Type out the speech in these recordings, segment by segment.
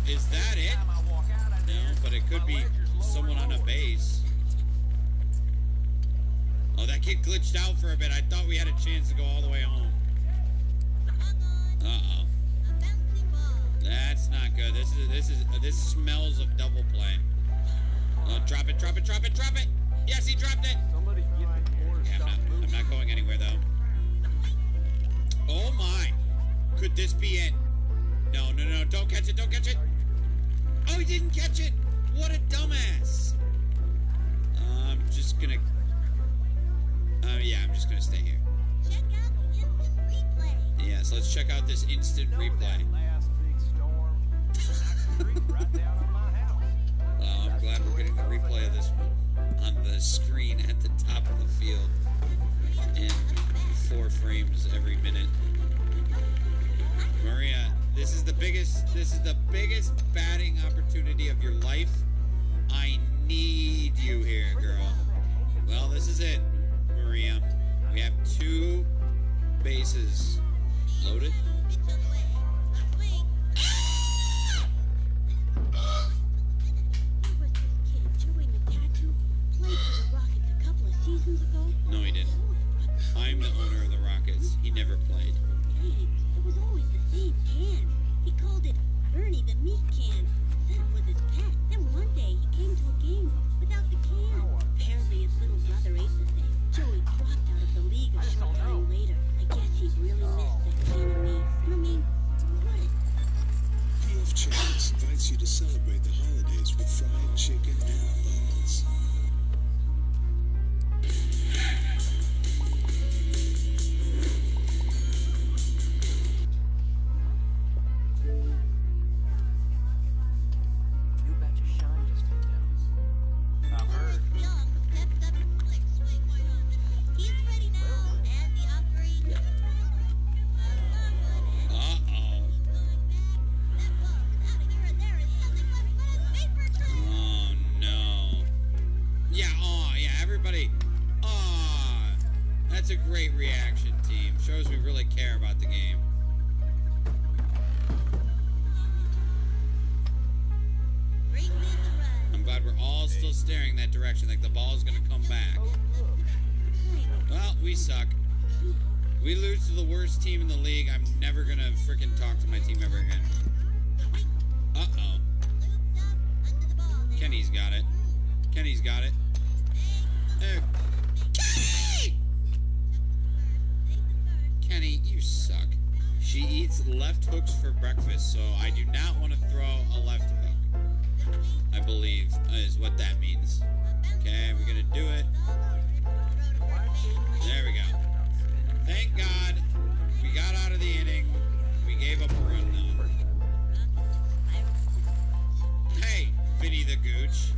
Is that it? No, but it could be someone on a base. Oh, that kid glitched out for a bit. I thought we had a chance to go all the way home. Uh-oh. That's not good. This smells of double play. Oh, drop it, drop it, drop it, drop it! Yes, he dropped it! Yeah, I'm not going anywhere, though. Oh, my. Could this be it? No, no, no, don't catch it, don't catch it! Oh, he didn't catch it! What a dumbass! I'm just gonna... yeah, I'm just gonna stay here. Check out the instant replay. Yes, let's check out this instant replay. I'm glad we're getting the replay of this on the screen at the top of the field in 4 frames every minute. Maria, this is the biggest batting opportunity of your life. I need you here, girl. Well, this is it, Maria. We have 2 bases loaded. No, he didn't. I'm the owner of the Rockets. He never played. Dang, it was always the same can. He called it Bernie the Meat Can. That was his pet. Then one day he came to a game without the can. Apparently his little brother ate the thing. Joey dropped out of the league a short time later. I guess he really missed that can of meat. I mean, what? PF Chang's invites you to celebrate the holidays with fried chicken and buns. That's a great reaction, team. Shows we really care about the game. I'm glad we're all still staring that direction, like the ball's gonna come back. Well, we suck. We lose to the worst team in the league. I'm never gonna freaking talk to my team ever again. Uh-oh. Kenny's got it. Kenny's got it. Kenny, you suck. She eats left hooks for breakfast, so I do not want to throw a left hook. I believe is what that means. Okay, we're gonna do it. There we go. Thank God we got out of the inning. We gave up a run though. Hey, Vinny the Gooch.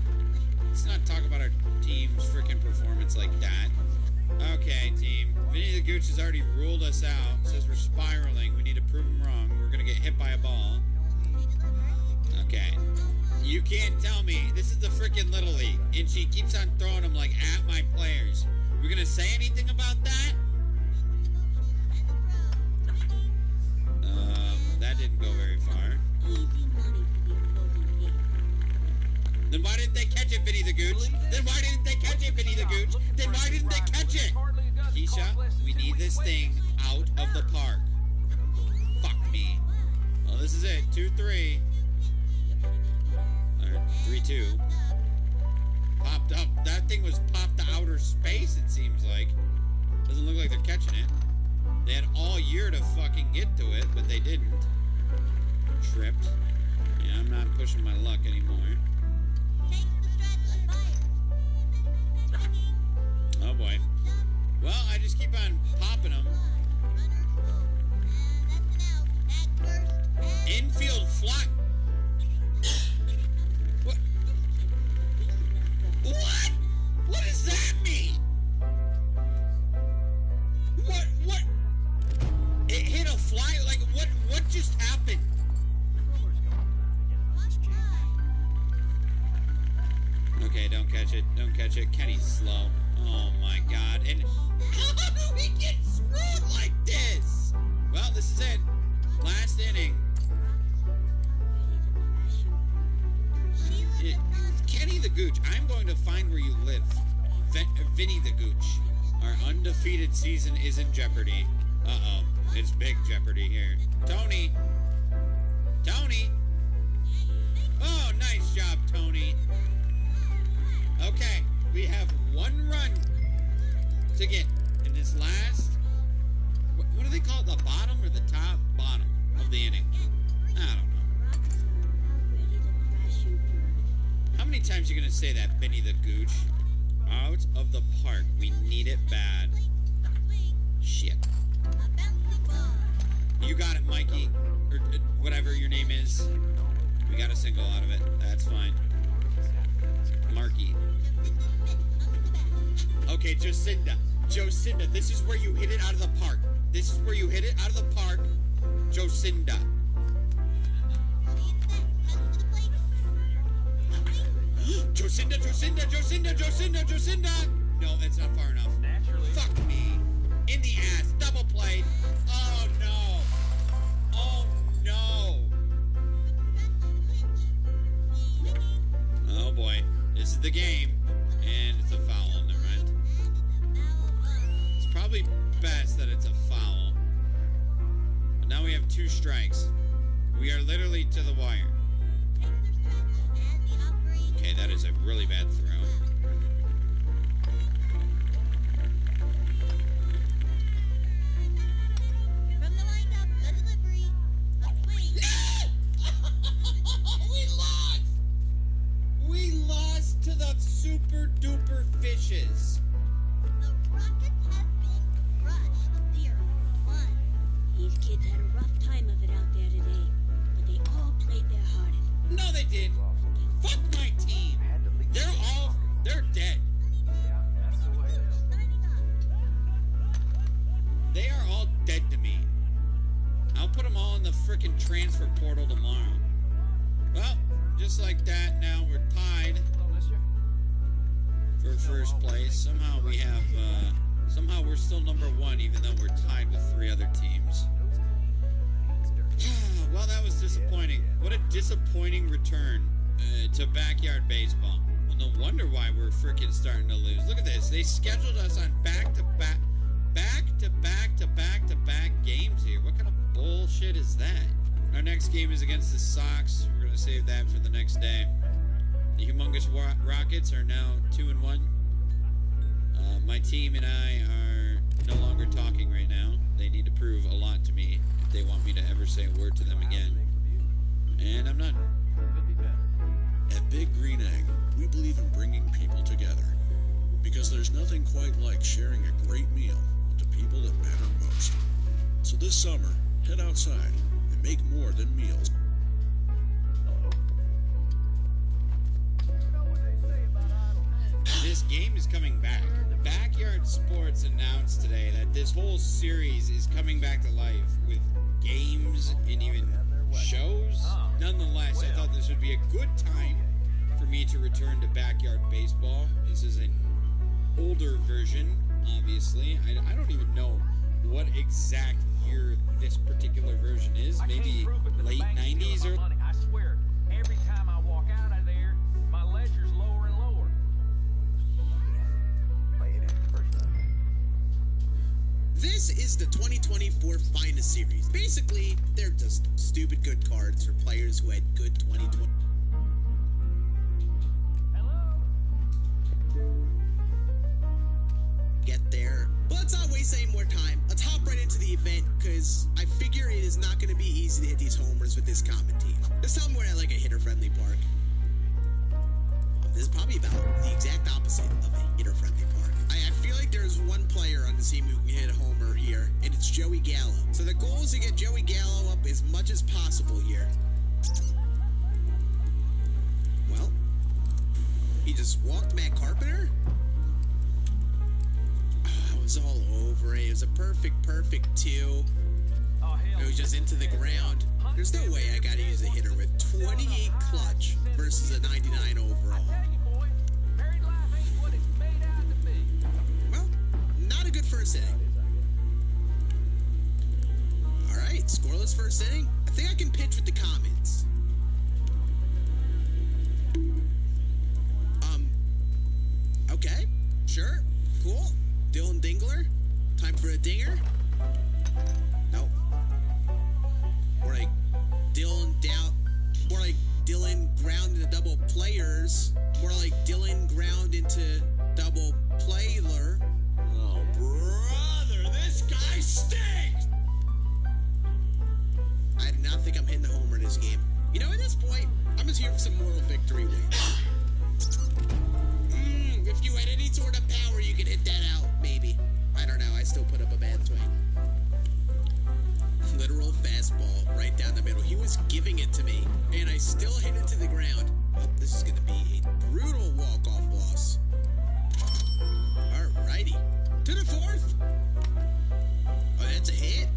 Let's not talk about our team's freaking performance like that. Okay, team. Vinny the Gooch has already ruled us out. Says we're spiraling. We need to prove him wrong. We're going to get hit by a ball. Okay. You can't tell me. This is the freaking Little League. And she keeps on throwing them like at my players. We're going to say anything about that? That didn't go very far. Then why didn't they catch it, Vinny the Gooch? Then why didn't they catch it, Vinny the Gooch? Then why didn't they catch it? Keisha, we need this thing out of the park. Fuck me. Well, this is it. 2-3. Or 3-2. Popped up. That thing was popped to outer space, it seems like. Doesn't look like they're catching it. They had all year to fucking get to it, but they didn't. Tripped. Yeah, I'm not pushing my luck anymore. Oh boy. Well, I just keep on popping them. Infield fly. What? What? What does that mean? What? It hit a fly? Like, what just happened? Okay, don't catch it. Don't catch it. Kenny's slow. Oh my god. And how do we get screwed like this? Well, this is it. Last inning. Gooch, I'm going to find where you live. Vinny the Gooch. Our undefeated season is in jeopardy. Uh-oh. It's big jeopardy here. Tony! Tony! Oh, nice job, Tony. Okay, we have one run to get in this last... What do they call it? The bottom or the top? Bottom of the inning. I don't know. How many times are you going to say that, Benny the Gooch? Out of the park. We need it bad. Shit. You got it, Mikey. Or whatever your name is. We got a single out of it. That's fine. Marky. Okay, Jocinda. Jocinda, this is where you hit it out of the park. This is where you hit it out of the park. Jocinda. Jocinda, Jocinda, Jocinda, Jocinda, Jocinda. No, that's not far enough. Fuck me. In the ass. Double play. Oh, no. Oh, no. Oh, boy. This is the game. And it's a foul. Never mind. It's probably best that it's a foul. But now we have 2 strikes. We are literally to the wire. Okay, that is a really bad throw. From the windup, the delivery. We lost! We lost to the super duper fishes. The Rockets have been crushed. 0-1. These kids had a rough time of it out there today, but they all played their hardest. No, they did. Fuck my team. They're dead. They are all dead to me. I'll put them all in the frickin' transfer portal tomorrow. Well, just like that, now we're tied for first place. Somehow we have, somehow we're still number 1, even though we're tied with 3 other teams. Well, that was disappointing. What a disappointing return to backyard baseball. Well, no wonder why we're freaking starting to lose. Look at this. They scheduled us on back-to-back games here. What kind of bullshit is that? Our next game is against the Sox. We're going to save that for the next day. The humongous Rockets are now 2-1. My team and I are no longer talking right now. They need to prove a lot to me if they want me to ever say a word to them again. And I'm not. At Big Green Egg, we believe in bringing people together. Because there's nothing quite like sharing a great meal with the people that matter most. So this summer, head outside and make more than meals. This game is coming back. Backyard Sports announced today that this whole series is coming back to life with games and even shows. Nonetheless, I thought this would be a good time for me to return to backyard baseball. This is an older version, obviously. I don't even know what exact year this particular version is. Maybe late 90s or... I swear, every time I walk out of there, my ledger's lower and lower. This is the 2024 Finest Series. Basically, they're just stupid good cards for players who had good 2020. Hello? Get there. But let's not waste any more time. Let's hop right into the event, because I figure it is not going to be easy to hit these homers with this common team. Just tell me where I like a hitter-friendly park. This is probably about the exact opposite of a hitter-friendly park. I feel like there's one player on the team who can hit a homer here, and it's Joey Gallo. So the goal is to get Joey Gallo up as much as possible here. Well, he just walked Matt Carpenter? I was all over it. It was a perfect 2. Oh, hell. It was just into the ground. There's no way I gotta use a hitter with 28 clutch versus a 99 overall. I tell you, boy, married life ain't what it's made out to be. Well, not a good first inning. Alright, scoreless first inning. I think I can pitch with the Comets. double players. More like Dylan ground into double player. Oh, brother, this guy stinks! I do not think I'm hitting the homer in this game. You know, at this point, I'm just here for some moral victory wins. If you had any sort of power, you could hit that out, maybe. I don't know. I still put up a bad swing. Literal fastball right down the middle. He was giving it to me, and I still hit it to the ground. Well, this is going to be a brutal walk-off loss. Alrighty. To the fourth. Oh, that's a hit.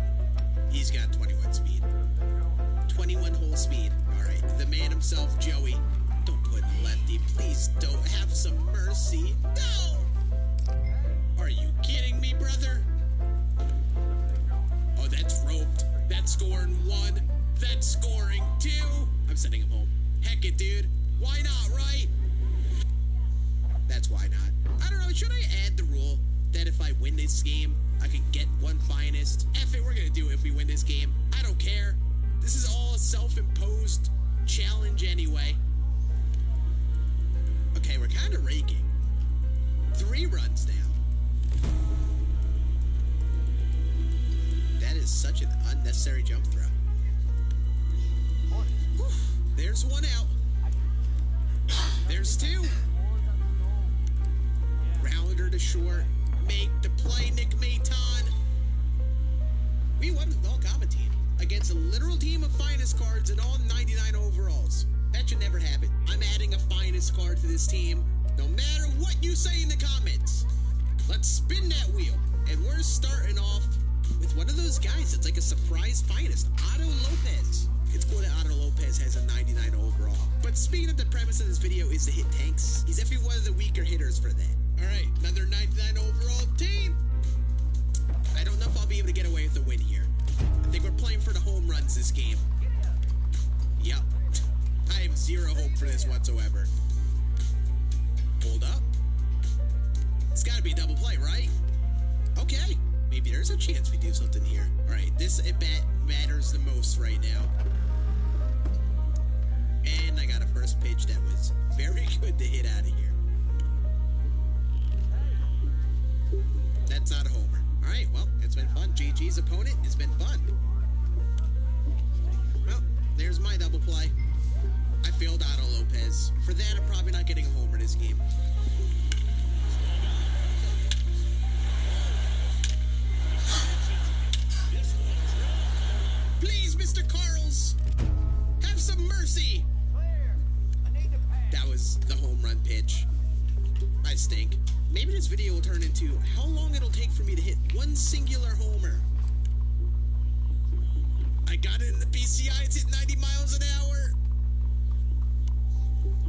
He's got 21 speed. 21 whole speed. Alright. The man himself, Joey. Don't put in lefty. Please don't. Have some mercy. No! Are you kidding me, brother? Oh, that's roped. That's scoring 1. That's scoring 2. I'm sending him home. Heck it, dude. Why not, right? That's why not. I don't know. Should I add the rule that if I win this game, I could get one finest? F it, we're going to do it if we win this game. I don't care. This is all a self-imposed challenge anyway. Okay, we're kind of raking. 3 runs now. That is such an unnecessary jump throw. Whew. There's 1 out. There's 2. Rounder to short. Make the play, Nick Maton. We won with an all-common team against a literal team of finest cards and all 99 overalls. That should never happen. I'm adding a finest card to this team, no matter what you say in the comments. Let's spin that wheel. And we're starting off with one of those guys that's like a surprise finest, Otto Lopez. It's cool that Otto Lopez has a 99 overall. But speaking of the premise of this video is to hit tanks. He's definitely one of the weaker hitters for that. All right, another 99 overall team. I don't know if I'll be able to get away with a win here. I think we're playing for the home runs this game. Yep. I have 0 hope for this whatsoever. Hold up. It's got to be a double play, right? Okay. Maybe there's a chance we do something here. All right, this at-bat matters the most right now. And I got a first pitch that was very good to hit out of here. That's not a homer. All right, well, it's been fun. GG's opponent, it's been fun. Well, there's my double play. I failed Otto Lopez. For that, I'm probably not getting a homer this game. Please, Mr. Carls, have some mercy. That was the home run pitch. I stink. Maybe this video will turn into how long it'll take for me to hit one singular homer. I got it in the PCI. It's hit 90 miles an hour.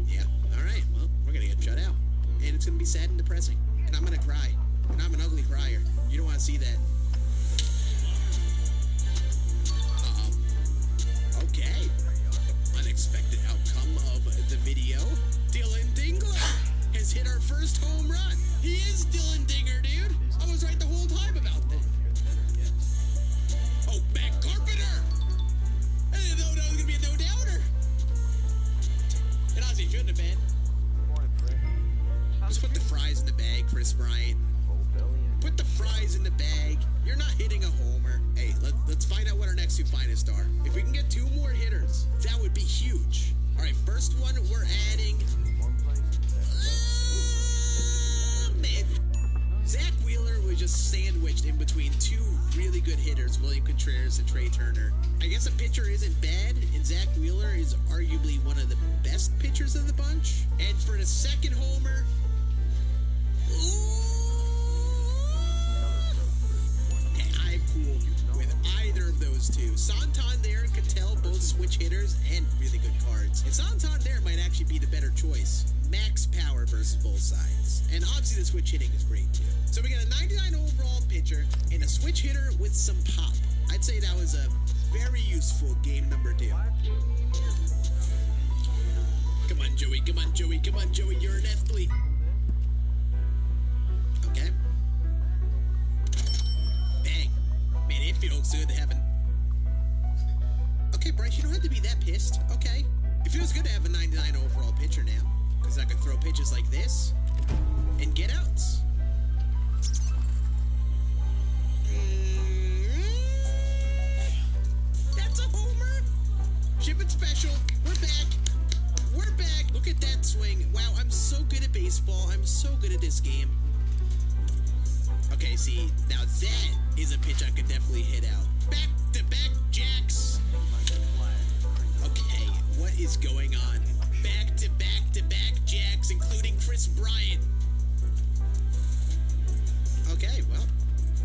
Yeah, all right. Well, we're going to get shut out. And it's going to be sad and depressing. And I'm going to cry. And I'm an ugly crier. You don't want to see that. Okay. Unexpected outcome of the video. Dylan Dingler has hit our first home run. He is Dylan Dinger, dude. I was right the whole time about that. Oh, Matt Carpenter. I didn't know that was going to be a no-doubter. And honestly, shouldn't have been. Just put the fries in the bag, Chris Bryant. Put the fries in the bag. You're not hitting a homer. Hey, let's find out what our next 2 finest are. If we can get 2 more hitters, that would be huge. All right, first one, we're adding... man. Zach Wheeler was just sandwiched in between 2 really good hitters, William Contreras and Trey Turner. I guess a pitcher isn't bad, and Zach Wheeler is arguably one of the best pitchers of the bunch. And for the second homer... Okay, I'm cool with either of those 2. Santander and Cattell, both switch hitters and really good cards. And Santander might actually be the better choice. Max power versus both sides. And obviously the switch hitting is great too. So we got a 99 overall pitcher and a switch hitter with some pop. I'd say that was a very useful game number 2. Come on, Joey. Come on, Joey. Come on, Joey. You're an athlete. Okay. Bang. Man, it feels good having... Okay, Bryce, you don't have to be that pissed. Okay. It feels good to have a 99 overall pitcher now, because I can throw pitches like this and get outs. That's a homer. Ship it special. We're back. We're back. Look at that swing. Wow, I'm so good at baseball. I'm so good at this game. Okay, see, now that is a pitch I could definitely hit out. Back-to-back jacks. Okay, what is going on? Back-to-back-to-back jacks, including Chris Bryant. Okay, well,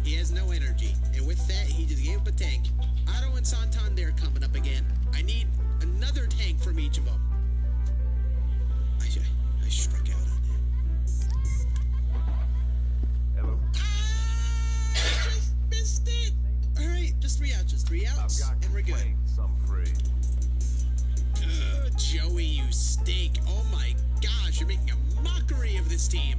he has no energy. And with that, he just gave up a tank. Otto and Santander coming up again. I need another tank from each of them. I struck out on that. Hello. I just missed it. All right, just 3 outs, and we're good. Some free. Joey, you stink. Oh my gosh, you're making a mockery of this team.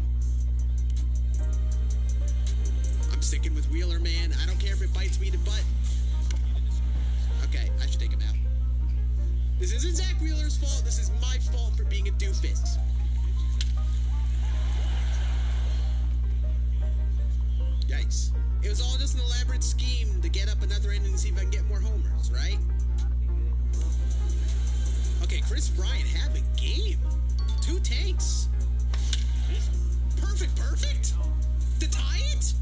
I'm sticking with Wheeler, man. I don't care if it bites me in the butt. Okay, I should take him out. This isn't Zach Wheeler's fault. This is my fault for being a doofus. Yikes. It was all just an elaborate scheme to get up another inning and see if I can get more homers, right? Okay, Chris Bryant have a game. 2 tanks. Perfect. To tie it?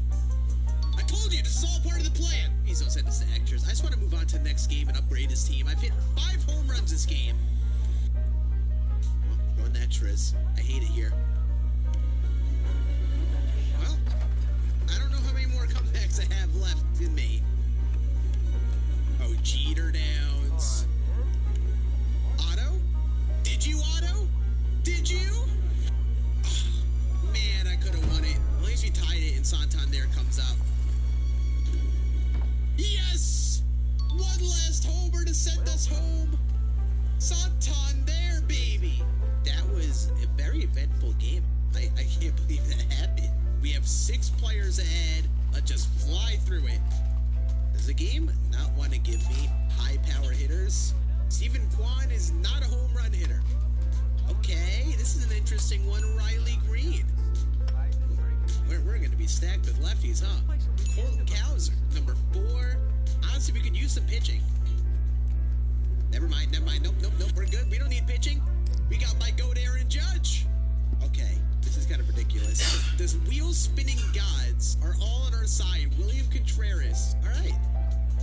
I told you, this is all part of the plan. Please don't send this to extras. I just want to move on to the next game and upgrade this team. I've hit 5 home runs this game. Well, going extras. I hate it here. Well, I don't know how many more comebacks I have left in me. Oh, Jeter downs. Otto? Did you, Otto? Did you? Oh, man, I could have won it. At least we tied it and Santander comes up. Yes! One last homer to send us home. Santander, baby. That was a very eventful game. I can't believe that happened. We have 6 players ahead. Let's just fly through it. Does the game not want to give me high power hitters? Stephen Kwan is not a home run hitter. Okay, this is an interesting one. Riley Green. We're going to be stacked with lefties, huh? Colton Cowser, number 4. Honestly, we could use some pitching. Never mind. Nope. We're good. We don't need pitching. We got my goat Aaron Judge. Okay, this is kind of ridiculous. Those wheel spinning gods are all on our side. William Contreras. All right.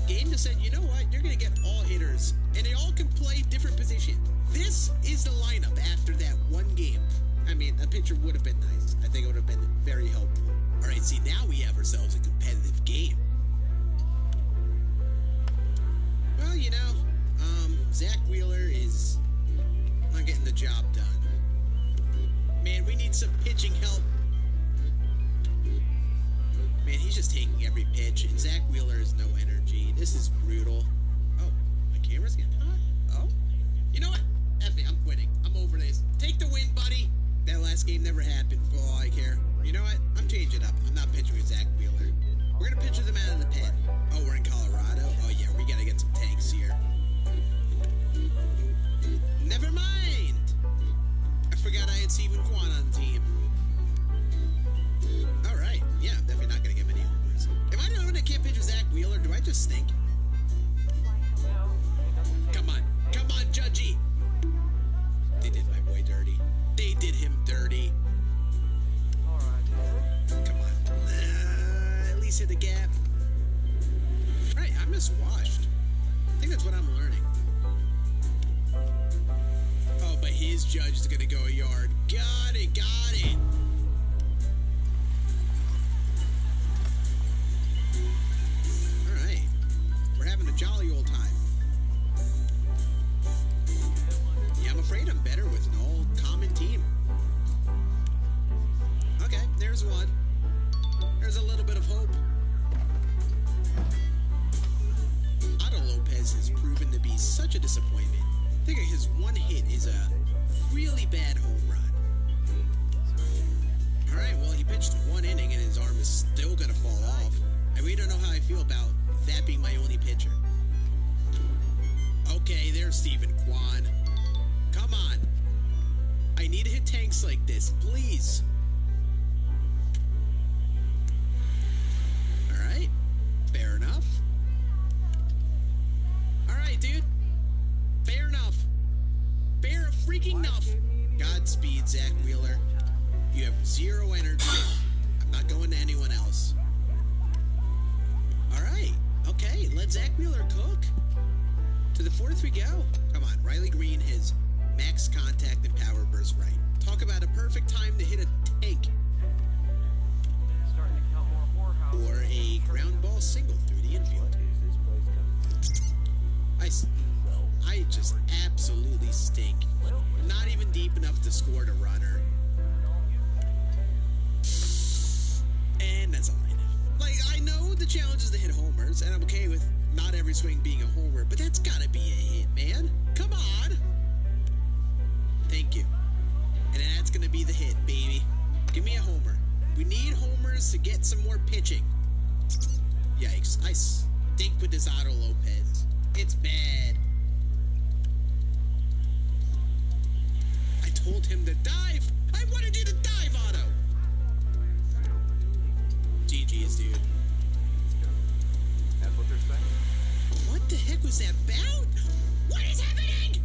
Game just said, you know what? You're going to get all hitters, and they all can play different positions. This is the lineup after that one game. I mean, a pitcher would have been nice. I think it would have been very helpful. All right, see, now we have ourselves a competitive game. Well, you know, Zach Wheeler is not getting the job done. Man, we need some pitching help. Man, he's just taking every pitch, and Zach Wheeler has no energy. This is brutal. Oh, my camera's getting hot? Oh? You know what? F it, I'm quitting. I'm over this. Take the win, buddy. That last game never happened, for all I care. You know what? I'm changing up. I'm not pitching with Zach Wheeler. We're going to pitch with him out of the pen. Oh, we're in Colorado? Oh, yeah, we got to get some tanks here. Never mind! I forgot I had Stephen Kwan on the team. All right. Yeah, I'm definitely not going to get many homers. Am I the only one that can't pitch with Zach Wheeler? Do I just stink? Come on, Judgy. They did my boy dirty. They did him dirty. Come on. At least hit the gap. Right, I miswashed. I think that's what I'm learning. Oh, but his Judge is going to go a yard. Got it. All right. We're having a jolly old time. Yeah, I'm afraid I'm better with an all-common team. Okay, there's one. There's a little bit of hope. Otto Lopez has proven to be such a disappointment. I think his one hit is a really bad home run. All right, well, he pitched 1 inning and his arm is still going to fall off. I really don't know how I feel about that being my only pitcher. Okay, there's Stephen Kwan. Come on. stinks like this, please. Alright, fair enough. Alright, dude. Fair enough. Fair freaking enough. Godspeed, Zach Wheeler. You have zero energy. I'm not going to anyone else. Alright, okay, let Zach Wheeler cook. To the fourth we go. Come on, Riley Green has max contact and power burst right. Talk about a perfect time to hit a tank. Or a ground ball single through the infield. I just absolutely stink. Not even deep enough to score to runner. And that's all I know. Like, I know the challenge is to hit homers, and I'm okay with not every swing being a homer, but that's gotta be a hit, man. Come on. Thank you. And that's gonna be the hit, baby. Give me a homer. We need homers to get some more pitching. Yikes. I stink with this Otto Lopez. It's bad. I told him to dive. I wanted you to dive, Otto. GG's, dude. That's what they're saying. What the heck was that about? What is happening?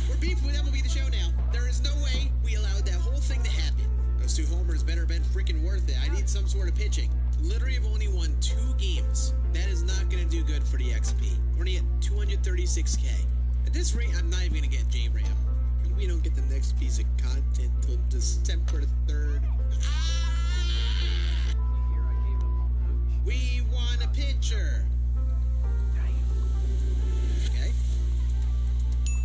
We're beefing with MLB The Show now. There is no way we allowed that whole thing to happen. Those two homers better have been freaking worth it. I need some sort of pitching. Literally have only won 2 games. That is not going to do good for the XP. We're going to get 236K. At this rate, I'm not even going to get J-Ram. And we don't get the next piece of content till December 3rd. We want a pitcher. Okay.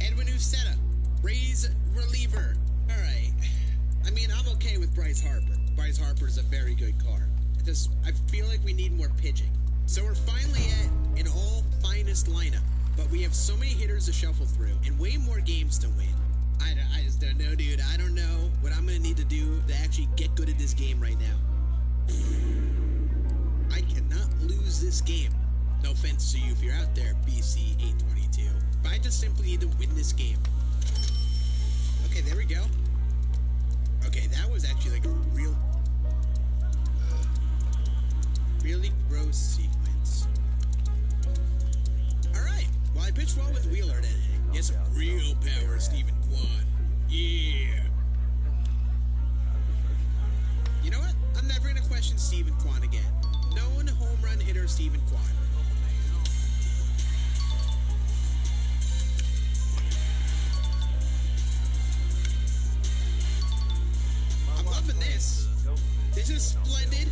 Edwin Uceta, Rays reliever. All right. I mean, I'm okay with Bryce Harper. Bryce Harper is a very good card. I feel like we need more pitching. So we're finally at an all-finest lineup, but we have so many hitters to shuffle through and way more games to win. I just don't know, dude. I don't know what I'm going to need to do to actually get good at this game right now. I cannot lose this game. No offense to you if you're out there, BC822. But I just simply need to win this game. Okay, there we go. Okay, that was actually like a really gross sequence. Alright, well I pitched well with Wheeler today. Get some real power, Stephen Kwan. Yeah. You know what? I'm never gonna question Stephen Kwan again. Known home run hitter Stephen Kwan. I'm loving this. This is splendid.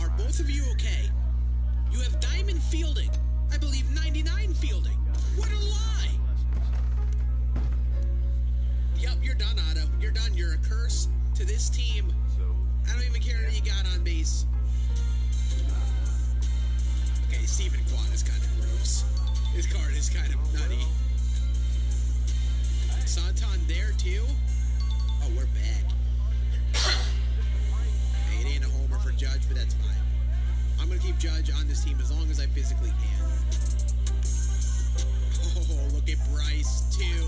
Are both of you okay? You have diamond fielding. I believe 99 fielding. What a lie! Yup, you're done, Otto. You're done. You're a curse to this team. I don't even care that you got on base. Okay, Stephen Kwan is kind of gross. His card is kind of nutty. Santander, too? Oh, we're back. Hey, it ain't a homer for Judge, but that's fine. I'm going to keep Judge on this team as long as I physically can. Oh, look at Bryce, too.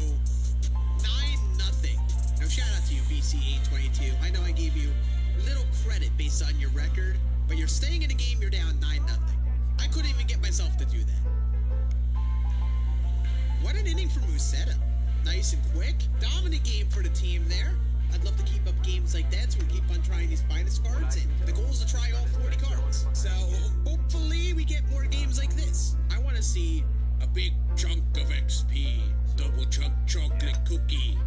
9-0. Now, shout out to you, BC822. I know I gave you little credit based on your record, but you're staying in a game, you're down 9-0. I couldn't even get myself to do that. What an inning from Uceta. Nice and quick. Dominant game for the team there. I'd love to keep up games like that so we keep on trying these finest cards, and the goal is to try all 40 cards. So hopefully we get more games like this. I want to see a big chunk of XP, double chunk chocolate cookie.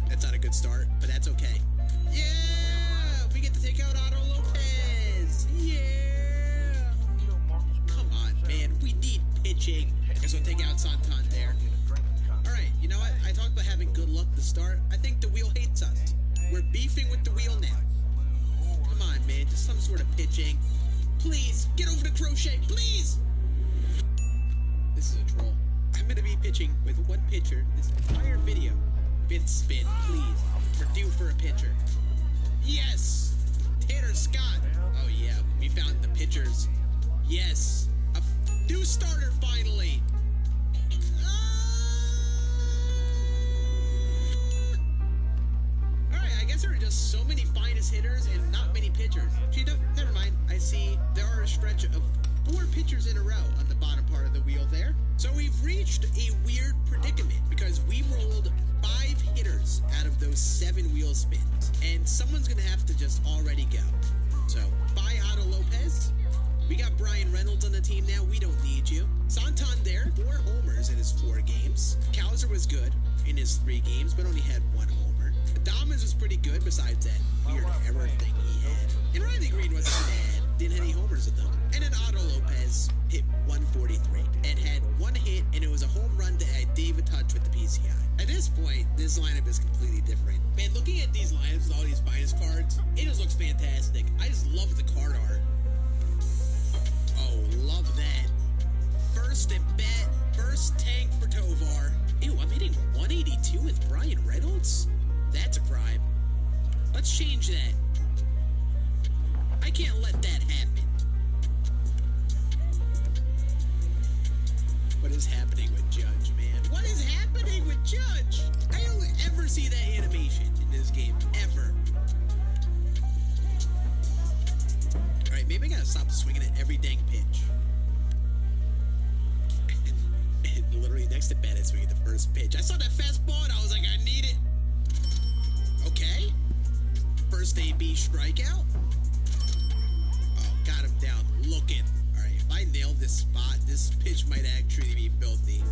That's not a good start, but that's okay. Yeah, we get to take out Otto Lopez. Yeah. Come on, man, we need pitching. Guess we'll take out Santander. Alright, you know what? I talked about having good luck to start. I think the wheel hates us. We're beefing with the wheel now. Come on, man. Just some sort of pitching. Please, get over the crochet, please! This is a troll. I'm going to be pitching with one pitcher this entire video. Spin, please. We're due for a pitcher. Yes! Tanner Scott! Oh, yeah. We found the pitchers Yes, a new starter finally. Alright, I guess there are just so many finest hitters and not many pitchers. Gee, never mind. I see there are a stretch of 4 pitchers in a row on the bottom part of the wheel there. So we've reached a weird predicament because we rolled 5 hitters out of those 7 wheel spins. And someone's going to have to just already go. So, bye Otto Lopez. We got Brian Reynolds on the team now. We don't need you. Santander, 4 homers in his 4 games. Cowser was good in his 3 games, but only had 1 homer. Adames was pretty good besides that weird error thing he had. And Riley Green wasn't bad. Didn't have any homers with them. And then Otto Lopez hit 143 and had 1 hit, and it was a home run to add David Touch with the PCI. At this point, this lineup is completely different. Man, looking at these lineups with all these finest cards, it just looks fantastic. I just love the card art. Oh, love that. First at bat, first tank for Tovar. Ew, I'm hitting 182 with Brian Reynolds? That's a crime. Let's change that. I can't let that happen. What is happening with Judge, man? What is happening with Judge? I don't ever see that animation in this game, ever. Alright, maybe I gotta stop swinging at every dang pitch. And literally next to bat, I swing at the first pitch. I saw that fastball and I was like, I need it. Okay. First AB strikeout. Oh, got him down looking. Alright, if I nail this spot, this pitch might actually be filthy.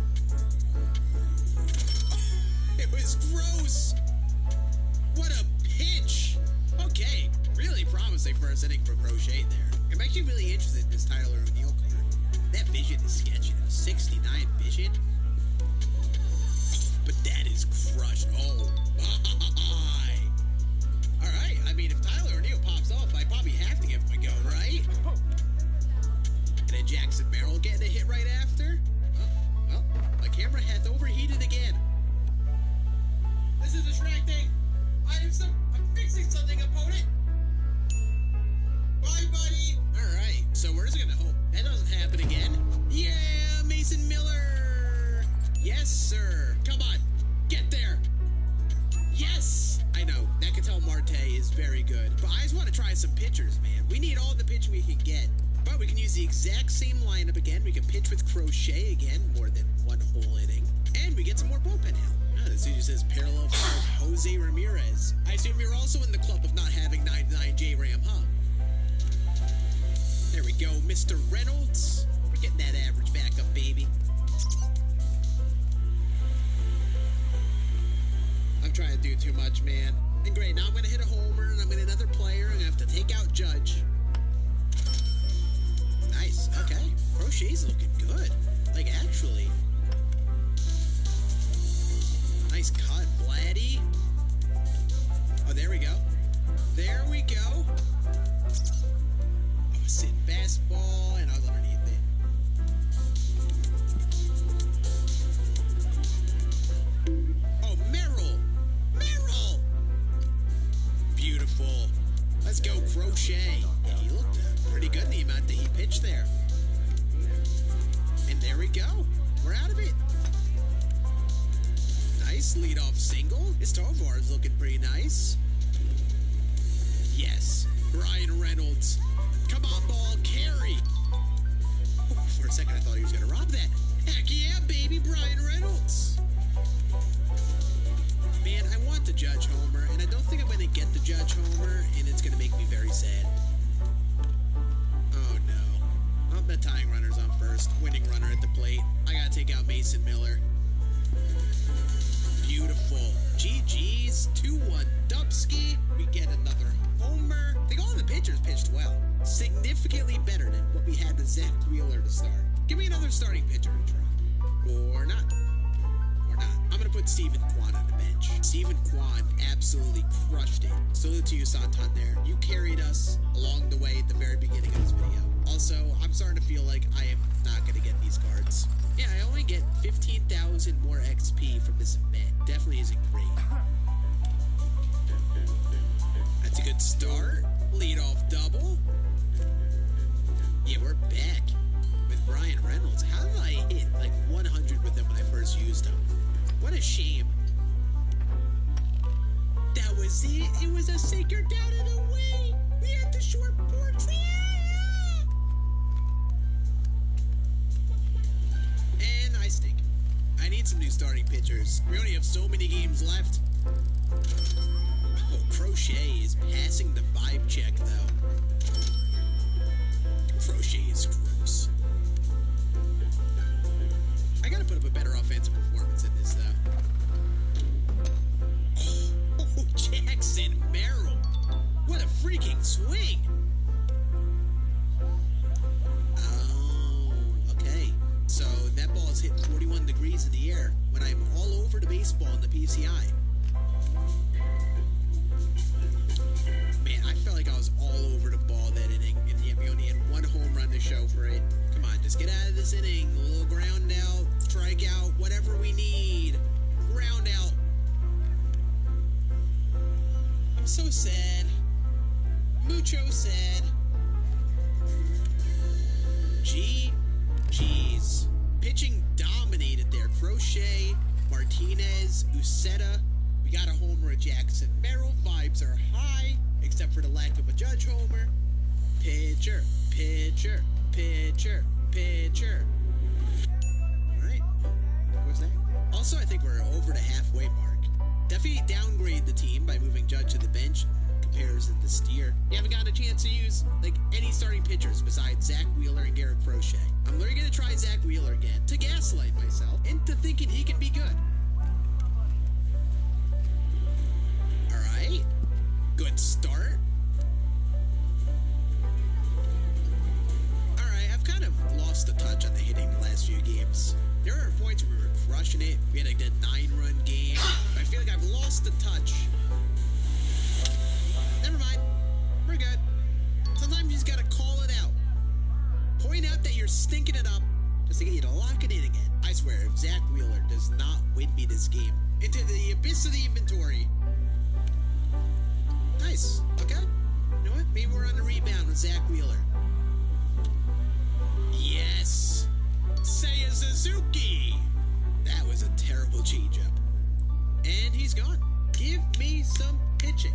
It was gross. What a pitch. Okay, really promising first inning for Crochet there. I'm actually really interested in this Tyler O'Neill card. That vision is sketchy. 69 vision. But that is crushed. Oh my. Alright, I mean, if Tyler O'Neill pops off, I probably have to give him a go, right? And then Jackson Merrill getting a hit right after. Oh, well, my camera hath overheated again. This is distracting. I'm fixing something, opponent. Bye, buddy. Alright, so we're just gonna hope that doesn't happen again. Yeah, Mason Miller. Yes, sir. Come on, get there. Yes. I know, Necatel Marte is very good, but I just want to try some pitchers, man. We need all the pitching we can get. But we can use the exact same lineup again. We can pitch with Crochet again, more than 1 whole inning. And we get some more bullpen help. Oh, this dude says parallel for Jose Ramirez. I assume you're also in the club of not having 99 J-Ram, huh? There we go, Mr. Reynolds. We're getting that average back up, baby. I'm trying to do too much, man. And great, now I'm going to hit a homer, and I'm going to hit another player, and I have to take out Judge. Nice, okay. Crochet's looking good. Like, actually. Nice cut, Vladdy. Oh, there we go. There we go. I was sitting fastball, and I was underneath it. Oh, Merrill. Merrill. Beautiful. Let's go, Crochet. Yeah, he looked pretty good in the amount that he pitched there. And there we go. We're out of it. Nice leadoff single. His Tovar is looking pretty nice. Yes. Brian Reynolds. Come on, ball. Carry. Oh, for a second, I thought he was going to rob that. Heck yeah, baby. Brian Reynolds. Man, I want the Judge homer, and I don't think I'm going to get the Judge homer, and it's going to make me very sad. Oh, no. Oh, the tying runner's on first. Winning runner at the plate. I got to take out Mason Miller. Beautiful. GG's. 2-1 Dubsky. We get another homer. I think all the pitchers pitched well. Significantly better than what we had with Zach Wheeler to start. Give me another starting pitcher to try. Or not. Or not. I'm going to put Stephen Kwan on the bench. Stephen Kwan absolutely crushed it. Salute to you, Santander. You carried us along the way at the very beginning of this video. Also, I'm starting to feel like I am not going to get these cards. Yeah, I only get 15,000 more XP from this event. Definitely isn't great. That's a good start. Lead off double. Yeah, we're back. starting pitchers. We only have so many games left. Oh, Crochet is passing the vibe check, though. Crochet is gross. I gotta put up a better offensive performance in this, though. Oh, Jackson Merrill. What a freaking swing. Oh, okay. So that ball is hitting 41 degrees in the air when I'm all over the baseball in the PCI. Man, I felt like I was all over the ball that inning, and yet we only had one home run to show for it. Come on, just get out of this inning. A little ground out, strike out, whatever we need. Ground out. I'm so sad. Mucho sad. GG's. Pitching dominated there. Crochet, Martinez, Uceta. We got a homer at Jackson Merrill. Vibes are high, except for the lack of a Judge homer. Pitcher, pitcher, pitcher, pitcher. All right. What was that? Also, I think we're over the halfway mark. Definitely downgrade the team by moving Judge to the bench. Comparison to Steer. You haven't gotten a chance to use like any starting pitchers besides Zach Wheeler and Garrett Crochet. I'm literally gonna try Zach Wheeler again to gaslight myself into thinking he can be good. Alright. Good start. Alright, I've kind of lost the touch on the hitting the last few games. There are points where we were crushing it. We had like a 9-run game. I feel like I've lost the touch. Never mind. We're good. Sometimes you just gotta call it out. Point out that you're stinking it up just to get you to lock it in again. I swear, if Zach Wheeler does not win me this game into the abyss of the inventory. Nice. Okay. You know what? Maybe we're on the rebound with Zach Wheeler. Yes. Seiya Suzuki. That was a terrible changeup. And he's gone. Give me some pitching.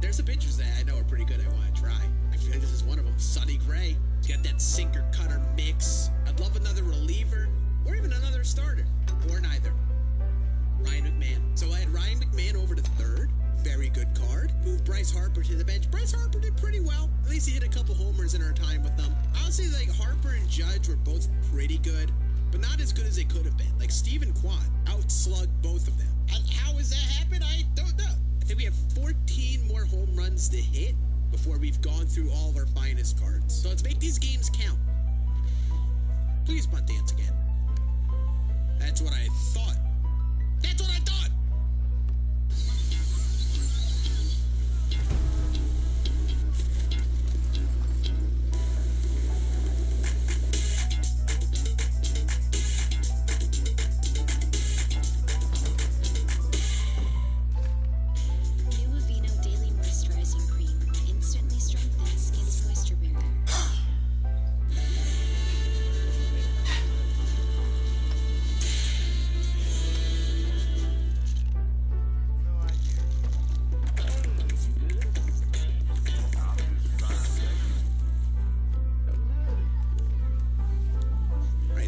There's some pitchers that I know are pretty good I want to try. I feel like this is one of them. Sonny Gray. He's got that sinker-cutter mix. I'd love another reliever or even another starter. Or neither. Ryan McMahon. So I had Ryan McMahon over to third. Very good card. Moved Bryce Harper to the bench. Bryce Harper did pretty well. At least he hit a couple homers in our time with them. Honestly, like Harper and Judge were both pretty good, but not as good as they could have been. Like Stephen Kwan outslugged both of them. How has that happened? I don't know. I think we have 14 more home runs to hit before we've gone through all of our finest cards. So let's make these games count. Please bunt dance again. That's what I thought. That's what I thought!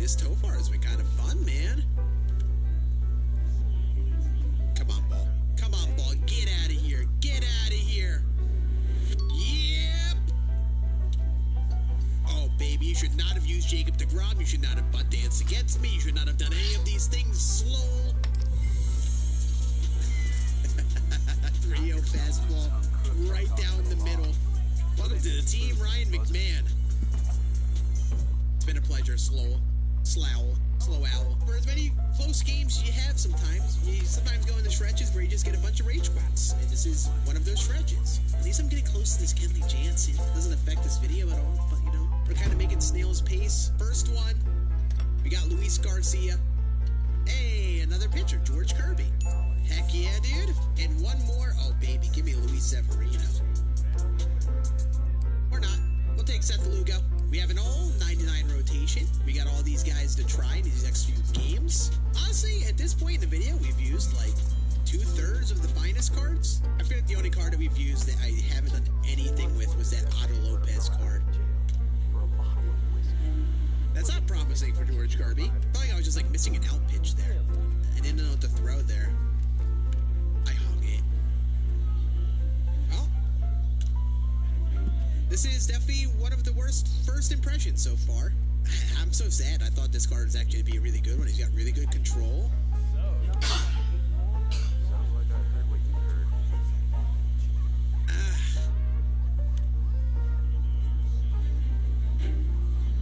This Tofar has been kind of fun, man. Come on, ball. Come on, ball. Get out of here. Get out of here. Yep. Oh, baby. You should not have used Jacob deGrom. You should not have butt danced against me. You should not have done any of these things. Slow. 3-0 fastball. Right down the middle. Welcome to the team, Ryan McMahon. It's been a pleasure, Slow Owl. For as many close games as you have sometimes, you sometimes go into stretches where you just get a bunch of rage quits. And this is one of those stretches. At least I'm getting close to this Kenley Jansen. It doesn't affect this video at all, but you know, we're kind of making snail's pace. First one, we got Luis Garcia. Hey, another pitcher, George Kirby. Heck yeah, dude. And one more. Oh, baby, give me Luis Severino. Or not. We'll take Seth Lugo. We have an all 99 rotation. We got all these guys to try in these next few games. Honestly, at this point in the video, we've used like 2/3 of the finest cards. I feel like the only card that we've used that I haven't done anything with was that Otto Lopez card. That's not promising for George Kirby. I thought I was just like missing an out pitch there. I didn't know what to throw there. I hung it. Well, this is definitely one of the worst first impressions so far. I'm so sad. I thought this card was actually be a really good one. He's got really good control.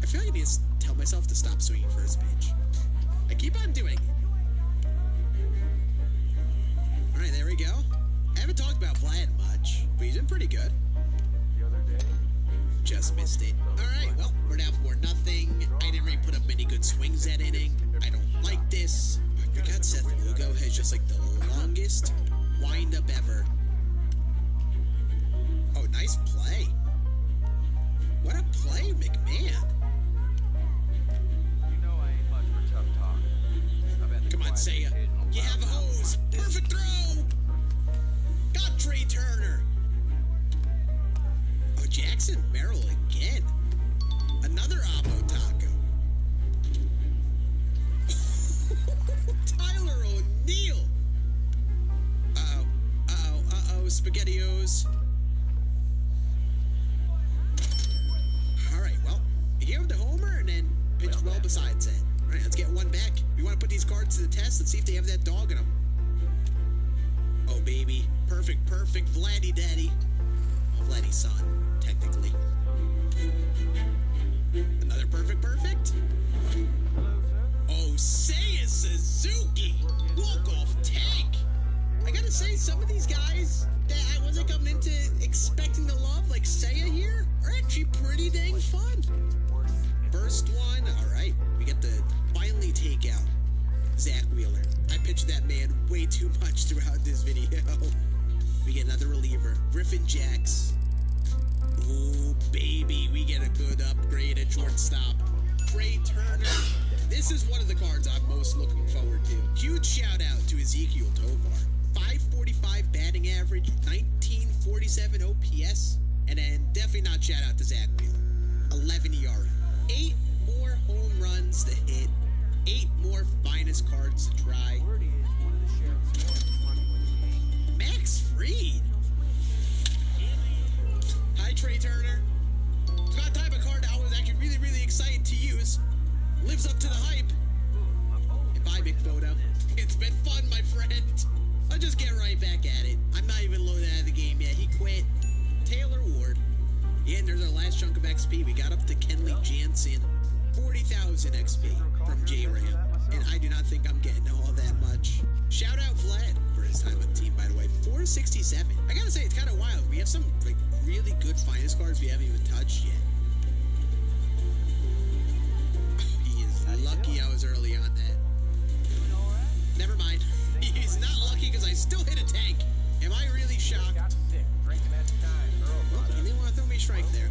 I feel like I need to tell myself to stop swinging first pitch. I keep on doing it. Alright, there we go. I haven't talked about Vlad much, but he's been pretty good. Just missed it. Alright, well, we're down 4-0. I didn't really put up many good swings that inning. I don't like this. I forgot Seth Lugo has just like the longest wind-up ever. Oh, nice play. What a play, McMahon. Come on, Seiya. You have a hose. Perfect throw. Got Trey Turner. Oh, Jackson Merrill again. Another Abo Taco. Tyler O'Neill. Uh-oh. Uh-oh. Uh-oh. SpaghettiOs. All right, well, you gave him to Homer and then pitched well besides that. All right, let's get one back. We want to put these cards to the test. Let's see if they have that dog in them. Oh, baby. Perfect, perfect. Vladdy Daddy. Well, Vladdy's son, technically. Another perfect, perfect. Oh, Seiya Suzuki. Walk-off tank. I gotta say, some of these guys that I wasn't coming into expecting to love, like Seiya here, are actually pretty dang fun. First one. All right. We get to finally take out Zach Wheeler. I pitched that man way too much throughout this video. We get another reliever. Griffin Jacks. Ooh, baby. We get a good upgrade at shortstop. Trey Turner. This is one of the cards I'm most looking forward to. Huge shout out to Ezekiel Tovar. 545 batting average, 1947 OPS, and then definitely not shout out to Zach Wheeler. 11 ERA. 8 more home runs to hit. 8 more finest cards to try. Max Fried. Hi, Trey Turner. It's about type of card I was actually really, really excited to use. Lives up to the hype. And bye, big photo. It's been fun, my friend. I'll just get right back at it. I'm not even loaded out of the game yet. He quit. Taylor Ward. Yeah, and there's our last chunk of XP. We got up to Kenley Jansen. 40,000 XP from J-Ram. And I do not think I'm getting all that much. Shout out Vlad for his time on the team, by the way. 467. I gotta say, it's kind of wild. We have some like really good finest cards we haven't even touched yet. He is lucky I was early on that. Never mind. He's not lucky because I still hit a tank. Am I really shocked? Well, he didn't want to throw me a strike there.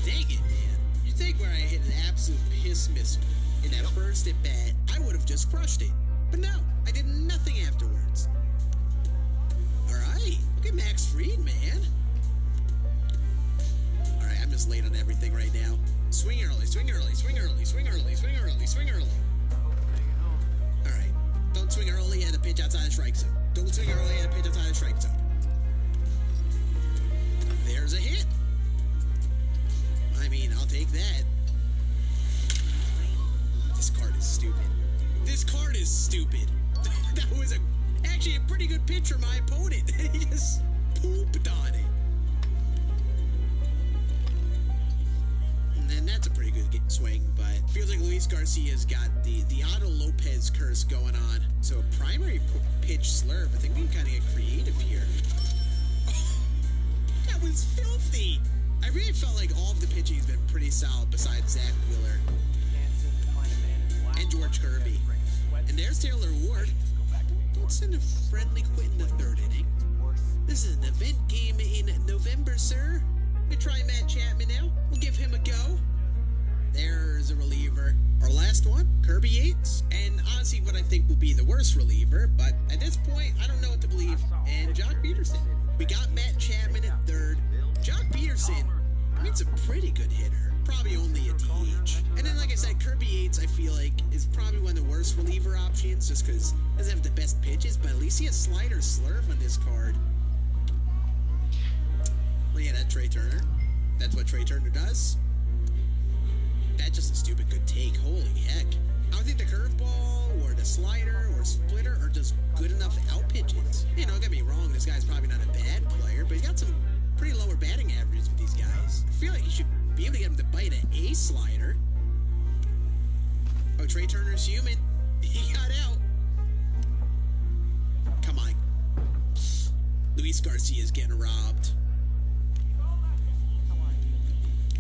Dang it, man. You'd think where I hit an absolute piss missile in that first at bat, I would have just crushed it. But no, I did nothing afterwards. Alright, look at Max Fried, man. Alright, I'm just late on everything right now. Swing early, swing early, swing early, swing early, swing early, swing early. Alright, don't swing early and a pitch outside the strike zone. Don't swing early and a pitch outside the strike zone. There's a hit. I mean, I'll take that. This card is stupid. This card is stupid. That was actually a pretty good pitch for my opponent. He just pooped on it. And then that's a pretty good swing, but feels like Luis Garcia's got the Otto Lopez curse going on. So a primary pitch slurve. I think we can kind of get creative here. Oh, that was filthy. I really felt like all of the pitching has been pretty solid besides Zach Wheeler and George Kirby. And there's Taylor Ward. Don't send a friendly quit in the third inning. This is an event game in November, sir. We try Matt Chapman now. We'll give him a go. There's a reliever. Our last one, Kirby Yates. And honestly, what I think will be the worst reliever, but at this point, I don't know what to believe. And Jock Peterson. We got Matt Chapman at third. Jock Peterson, I mean, it's a pretty good hitter. probably only a DH. And then, like I said, Kirby Yates, I feel like, is probably one of the worst reliever options just because he doesn't have the best pitches, but at least he has slider slurve on this card. Well, yeah, that's Trey Turner. That's what Trey Turner does. That's just a stupid good take. Holy heck. I don't think the curveball or the slider or splitter are just good enough out pitches. You know, don't get me wrong, this guy's probably not a bad player, but he's got some pretty lower batting averages with these guys. I feel like you should be able to get him to bite at a slider. Oh, Trey Turner's human. He got out. Come on. Luis Garcia's getting robbed.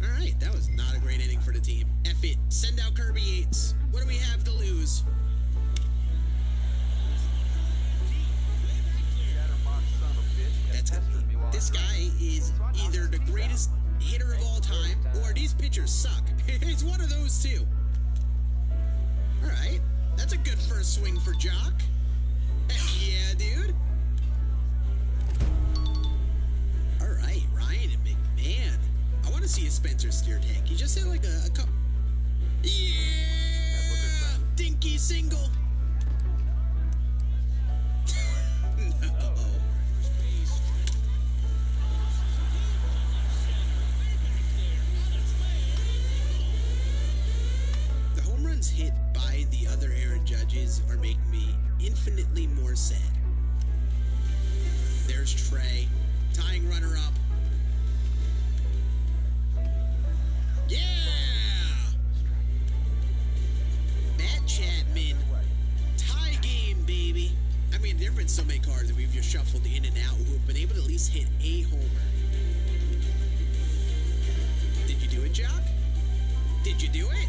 All right, that was not a great inning for the team. F it. Send out Kirby Yates. What do we have to lose? That's this guy is either the greatest hitter of all time or these pitchers suck. It's one of those two. All right, that's a good first swing for Jock. Heck yeah, dude. All right, Ryan and McMahon. I want to see a Spencer Steer tank. He just hit like a cup. Yeah! Dinky single. No. The home runs hit by the other Aaron Judges are making me infinitely more sad. There's Trey, tying runner-up. Yeah! Matt Chapman. Tie game, baby. I mean, there have been so many cards that we've just shuffled in and out who have been able to at least hit a homer. Did you do it, Jock? Did you do it?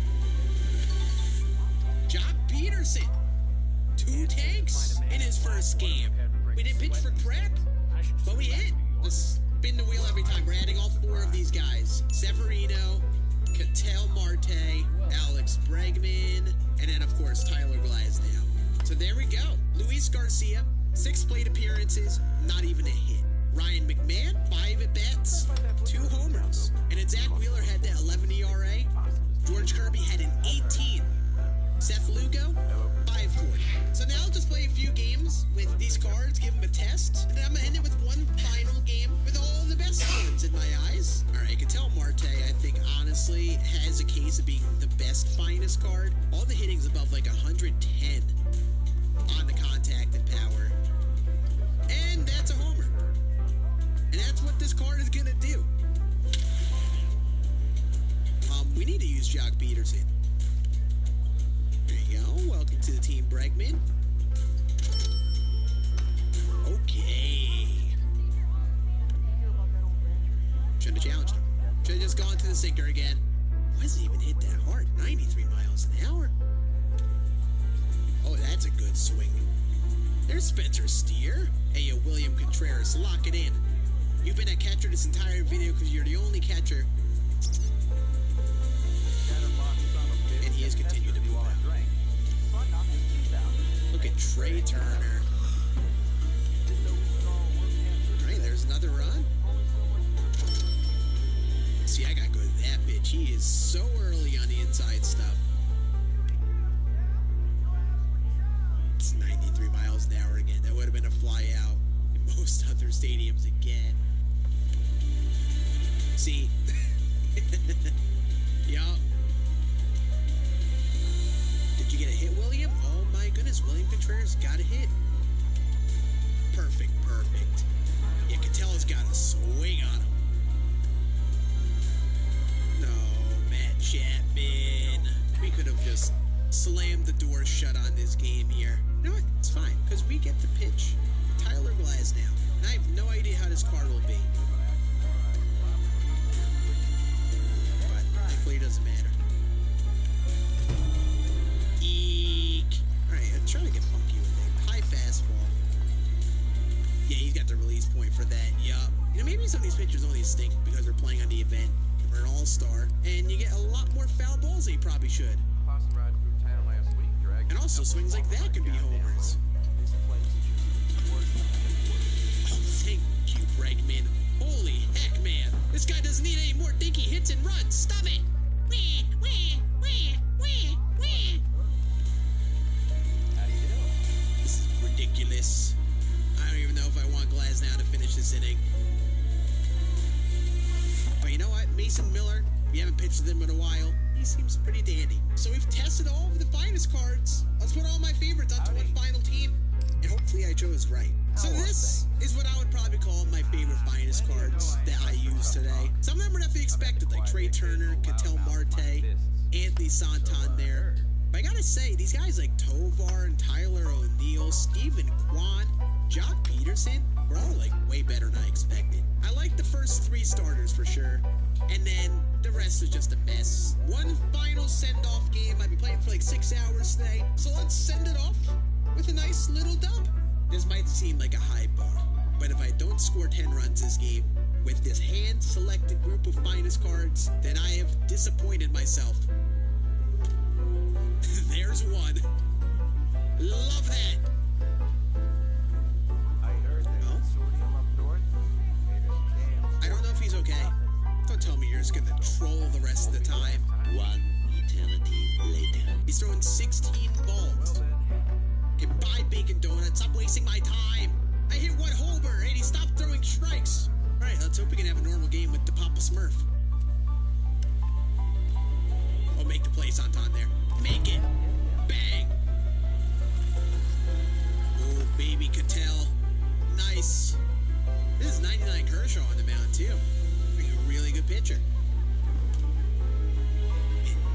Jock Peterson. 2 tanks in his first game. We didn't pitch for crap, but we hit. Let's spin the wheel every time. We're adding all 4 of these guys. Severino, Ketel Marte, Alex Bregman, and then, of course, Tyler Glasnow. So there we go. Luis Garcia, 6 plate appearances, not even a hit. Ryan McMahon, 5 at-bats, 2 homers. And then Zach Wheeler had that 11 ERA. George Kirby had an 18. Seth Lugo, 540. So now I'll just play a few games with these cards, give them a test, and then I'm going to end it with one final game with all the best cards in my eyes. All right, Ketel Marte, I think, honestly, has a case of being the best finest card. All the hitting's above like 110 on the contact and power. And that's a homer. And that's what this card is going to do. We need to use Jock Peterson. There you go. Welcome to the team, Bregman. Okay. Shouldn't have challenged him. Should have just gone to the sinker again. Why does it even hit that hard? 93 miles an hour. Oh, that's a good swing. There's Spencer Steer. Hey, yo, William Contreras, lock it in. You've been a catcher this entire video because you're the only catcher. And he has continued to move out. Look at Trey Turner. All right, there's another run. See, I got good at that pitch. He is so early on the inside stuff. It's 93 miles an hour again. That would have been a fly out in most other stadiums again. See? Yup. Did you get a hit, William? Oh my goodness, William Contreras got a hit. Perfect, perfect. Yeah, Ketel's got a swing on him. No, Matt Chapman. We could have just slammed the door shut on this game here. You know what? It's fine, because we get the pitch. Tyler Glasnow. And I have no idea how this card will be. But thankfully it doesn't matter. Eek. Alright, I'm trying to get funky with it. High fastball. Yeah, he's got the release point for that. Yup. You know, maybe some of these pitchers only stink because they're playing on the event. We're an all-star. And you get a lot more foul balls than you probably should. And also, swings like that could be homers. Oh, thank you, Bregman. Holy heck, man. This guy doesn't need any more dinky hits and runs. Stop it. Mason Miller. We haven't pitched with him in a while. He seems pretty dandy. So we've tested all of the finest cards. Let's put all my favorites onto one final team, and hopefully I chose right. So this is what I would probably call my favorite finest cards that I use today. Some of them are definitely expected, like Trey Turner, Ketel Marte, Anthony Santander. But I gotta say, these guys like Tovar and Tyler O'Neill, Stephen Kwan, Jock Peterson, were all like way better than I expected. I like the first 3 starters for sure, and then the rest is just a mess. One final send-off game. I've been playing for like 6 hours today, so let's send it off with a nice little dub. This might seem like a high bar, but if I don't score 10 runs this game with this hand-selected group of finest cards, then I have disappointed myself. There's one. Love that. I heard there's a consortium up north. I don't know if he's okay. Don't tell me you're just gonna troll the rest of the time. One eternity later. He's throwing 16 balls. Okay, bye, Bacon Donut. Stop wasting my time. I hit one homer and he stopped throwing strikes. All right, let's hope we can have a normal game with the Papa Smurf. Oh, make the play, Santander. Make it. Bang. Oh, baby Ketel. Nice. This is 99 Kershaw on the mound, too. A really good pitcher.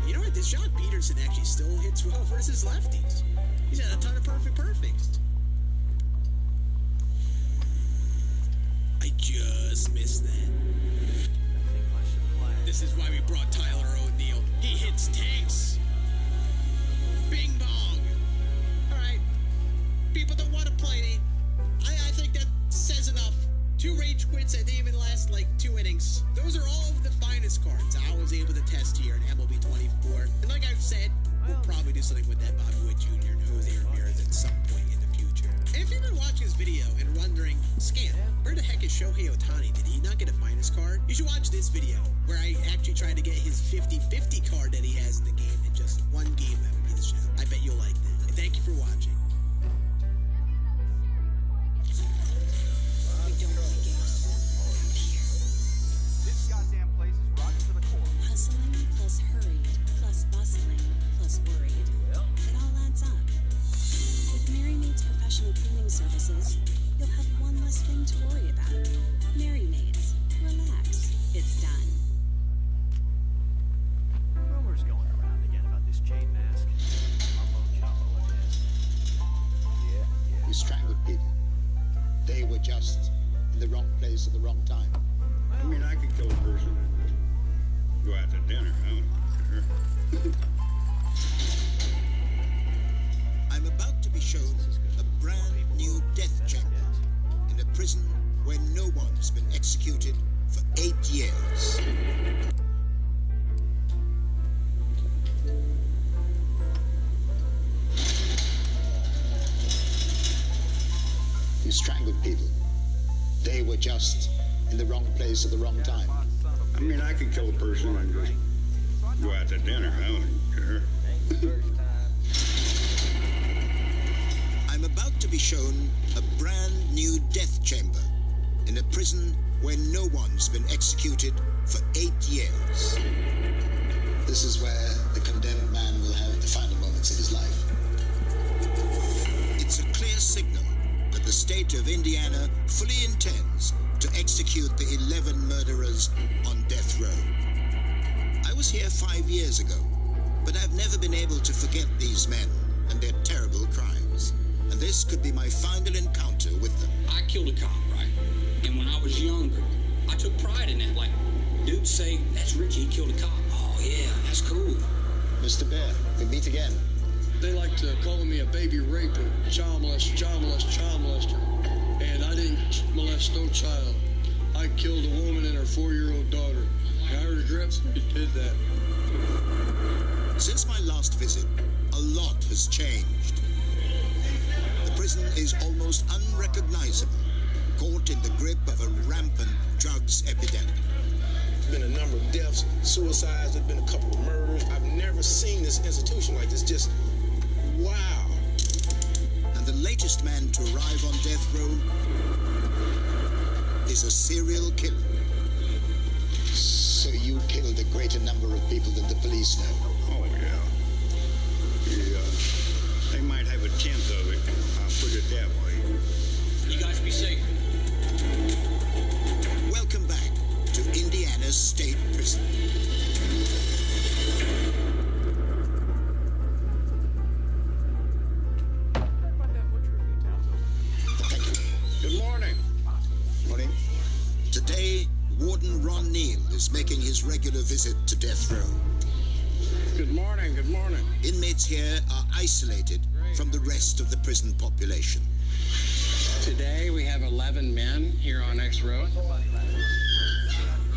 You know what? This Jock Peterson actually still hits well versus lefties. He's had a ton of perfects. I just missed that. This is why we brought Tyler O'Neill. He hits tanks. Bing bong. All right. People don't want to play me. I think that says enough. 2 rage quits that didn't even last like 2 innings. Those are all of the finest cards I was able to test here in MLB 24. And like I've said, we'll probably do something with that Bobby Witt Jr. and Jose Ramirez at some point in the future. And if you've been watching this video and wondering, Scam, where the heck is Shohei Ohtani? Did he not get a finest card? You should watch this video where I actually tried to get his 50-50 card that he has in the game in just 1 game MLB The Show. I bet you'll like that. And thank you for watching. This goddamn place is rotten to the core. Hustling plus hurried plus bustling plus worried. Well, It all adds up. With Mary Maid's professional cleaning services, you'll have one less thing to worry about. Mary Maids. Relax. It's done. rumors going around again about this jade mask. Mumbo jumbo again. Yeah. You strangled people. They were just in the wrong place at the wrong time. I mean, I could kill a person and just go out to dinner. I don't care. I'm about to be shown a brand new death chamber in a prison where no one's been executed for 8 years. You strangled people. They were just in the wrong place at the wrong time. I mean, I could kill a person and just go out to dinner. I don't care. Ain't the first time. I'm about to be shown a brand new death chamber in a prison where no one's been executed for 8 years. This is where the condemned man will have the final moments of his life. It's a clear signal that the state of Indiana fully intends to execute the 11 murderers on death row. I was here 5 years ago, but I've never been able to forget these men and their terrible crimes. And this could be my final encounter with them. I killed a cop, right? And when I was younger, I took pride in that. Like, dudes say, that's Richie, he killed a cop. Oh, yeah, that's cool. Mr. Bear, we meet again. They like to call me a baby raper, child molester. And I didn't molest no child. I killed a woman and her 4-year-old daughter. And I regret I did that. Since my last visit, a lot has changed. The prison is almost unrecognizable, caught in the grip of a rampant drugs epidemic. Been a number of deaths, suicides, there's been a couple of murders. I've never seen this institution like this. Just wow. And the latest man to arrive on death row is a serial killer. So you killed a greater number of people than the police know? Oh, yeah. They might have a tenth of it. I'll put it that way. You guys be safe. Welcome back to Indiana's State Prison. Thank you. Good morning. Morning. Today, Warden Ron Neal is making his regular visit to death row. Good morning. Good morning. Inmates here are isolated from the rest of the prison population. Today we have 11 men here on X Row.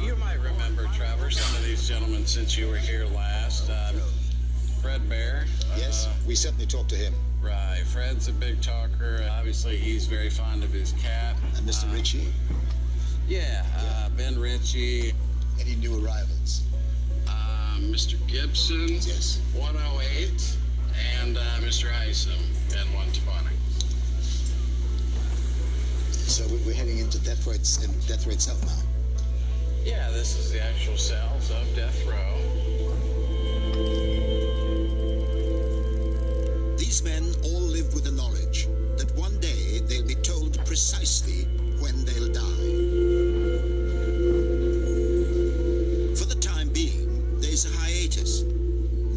You might remember, Trevor, some of these gentlemen since you were here last. Fred Bear. Yes, we certainly talked to him. Right, Fred's a big talker. Obviously, he's very fond of his cat. And Mr. Ritchie? Yeah, Ben Ritchie. Any new arrivals? Mr. Gibson. Yes. 108. And Mr. Isom at 120. So we're heading into death row itself now? Yeah, this is the actual cells of death row. These men all live with the knowledge that one day they'll be told precisely when they'll die. For the time being, there's a hiatus.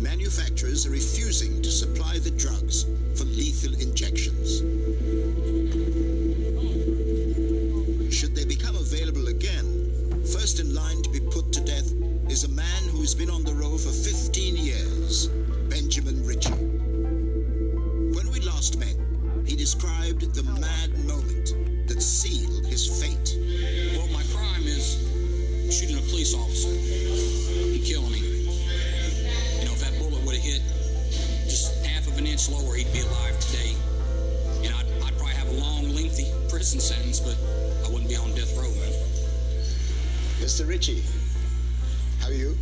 Manufacturers are refusing to supply the drugs for lethal injections. Should they become available again, first in line to be put to death is a man who's been on the row for 15 years, Benjamin Ritchie. When we last met, he described the mad moment that sealed his fate. Well, my crime is shooting a police officer and killing him. You know, if that bullet would have hit just half of an inch lower, he'd be alive today. And I'd probably have a long, lengthy prison sentence, but I wouldn't be on death row, man. Mr. Ritchie, how are you?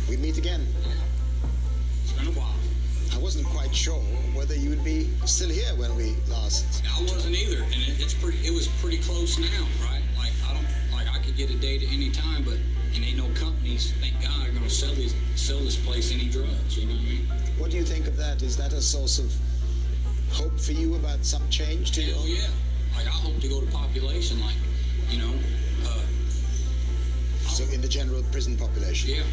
We meet again. It's been a while. I wasn't quite sure whether you would be still here when we last. I wasn't either, and it was pretty close now, right? Like I could get a date at any time, but ain't no companies, thank God, are gonna sell this place any drugs. You know what I mean? What do you think of that? Is that a source of hope for you about some change to Hell yeah. Like I hope to go to population, like, you know. So in the general prison population? Yeah.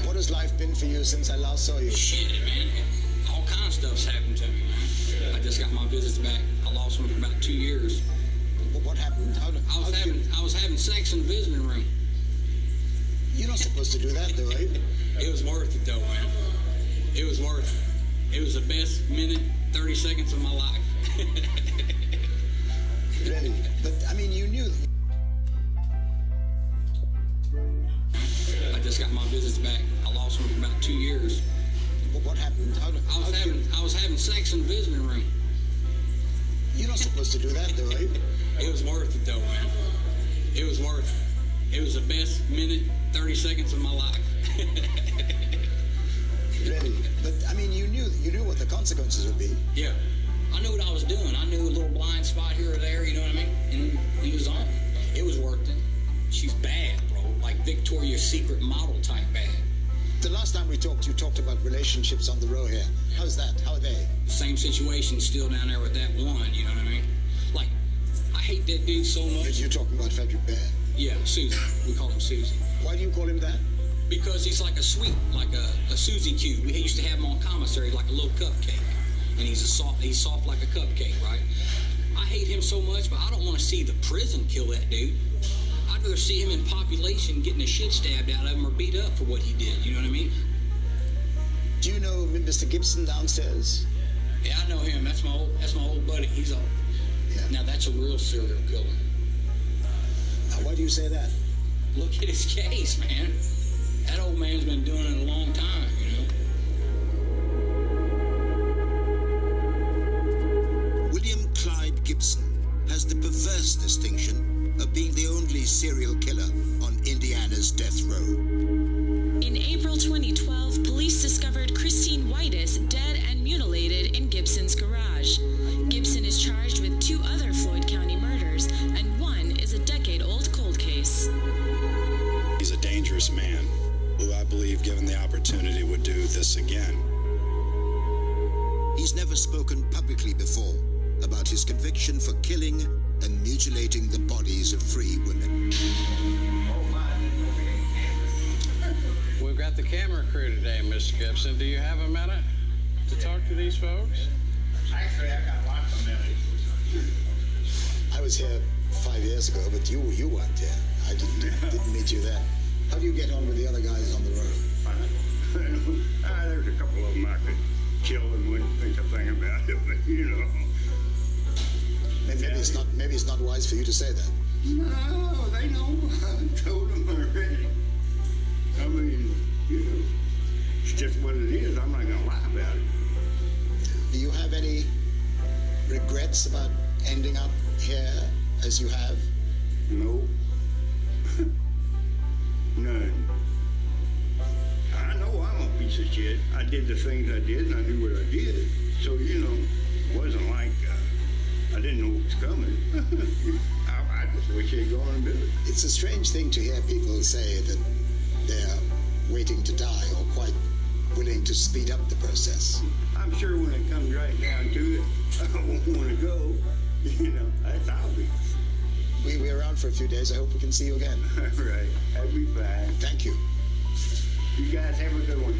What has life been for you since I last saw you? Shit, man. All kinds of stuff's happened to me, man. I just got my visits back. I lost one for about 2 years. What happened? I was having sex in the visiting room. You're not supposed to do that, though, are you? It was worth it, though, man. It was worth it. It was the best minute, 30 seconds of my life. Really? But, I mean, you knew. I just got my visits back. I lost one for about 2 years. What happened? I was having sex in the visiting room. You're not supposed to do that, though, are you? It was worth it, though, man. It was worth it. It was the best minute, 30 seconds of my life. Really? But, I mean, you knew what the consequences would be. Yeah. I knew what I was doing. I knew a little blind spot here or there, you know what I mean? And he was on. It was worth it. She's bad, bro. Like Victoria's Secret model type bad. The last time we talked, you talked about relationships on the row here. How's that? How are they? Same situation still down there with that one, you know what I mean? Like, I hate that dude so much. You're talking about Frederick Bear? Yeah, Susie. We call him Susie. Why do you call him that? Because he's like a sweet, like a Susie cube. We used to have him on commissary like a little cupcake. And he's soft like a cupcake, right? I hate him so much, but I don't want to see the prison kill that dude. I'd rather see him in population getting the shit stabbed out of him or beat up for what he did, you know what I mean? Do you know Mr. Gibson downstairs? Yeah, I know him. That's my old buddy. He's old. Yeah. Now that's a real serial killer. Now, why do you say that? Look at his case, man. That old man's been doing it a long time, you know? William Clyde Gibson has the perverse distinction of being the only serial killer on Indiana's death row. In April 2012, police discovered Christine Whitus dead and mutilated in Gibson's garage. Gibson is charged with 2 other Floyd County murders, and one is a decade-old cold case. this again. He's never spoken publicly before about his conviction for killing and mutilating the bodies of free women. We've got the camera crew today, Mr. Gibson. Do you have a minute to talk to these folks? Actually, I got lots of minutes. I was here 5 years ago, but you weren't here. I didn't meet you then. How do you get on with the other guys on the road? There's a couple of them I could kill and wouldn't think a thing about it, but you know. Maybe it's not wise for you to say that. No, they know. I told them already. I mean, you know, it's just what it is. I'm not gonna lie about it. Do you have any regrets about ending up here as you have? No. None. I know I'm a piece of shit. I did the things I did, and I knew what I did. So, you know, it wasn't like I didn't know what was coming. I just wish they'd gone and did it. It's a strange thing to hear people say that they're waiting to die or quite willing to speed up the process. I'm sure when it comes right down to it, I won't want to go. You know, that's obvious. We're around for a few days. I hope we can see you again. Right. That'll be fine. Thank you. You guys have a good one.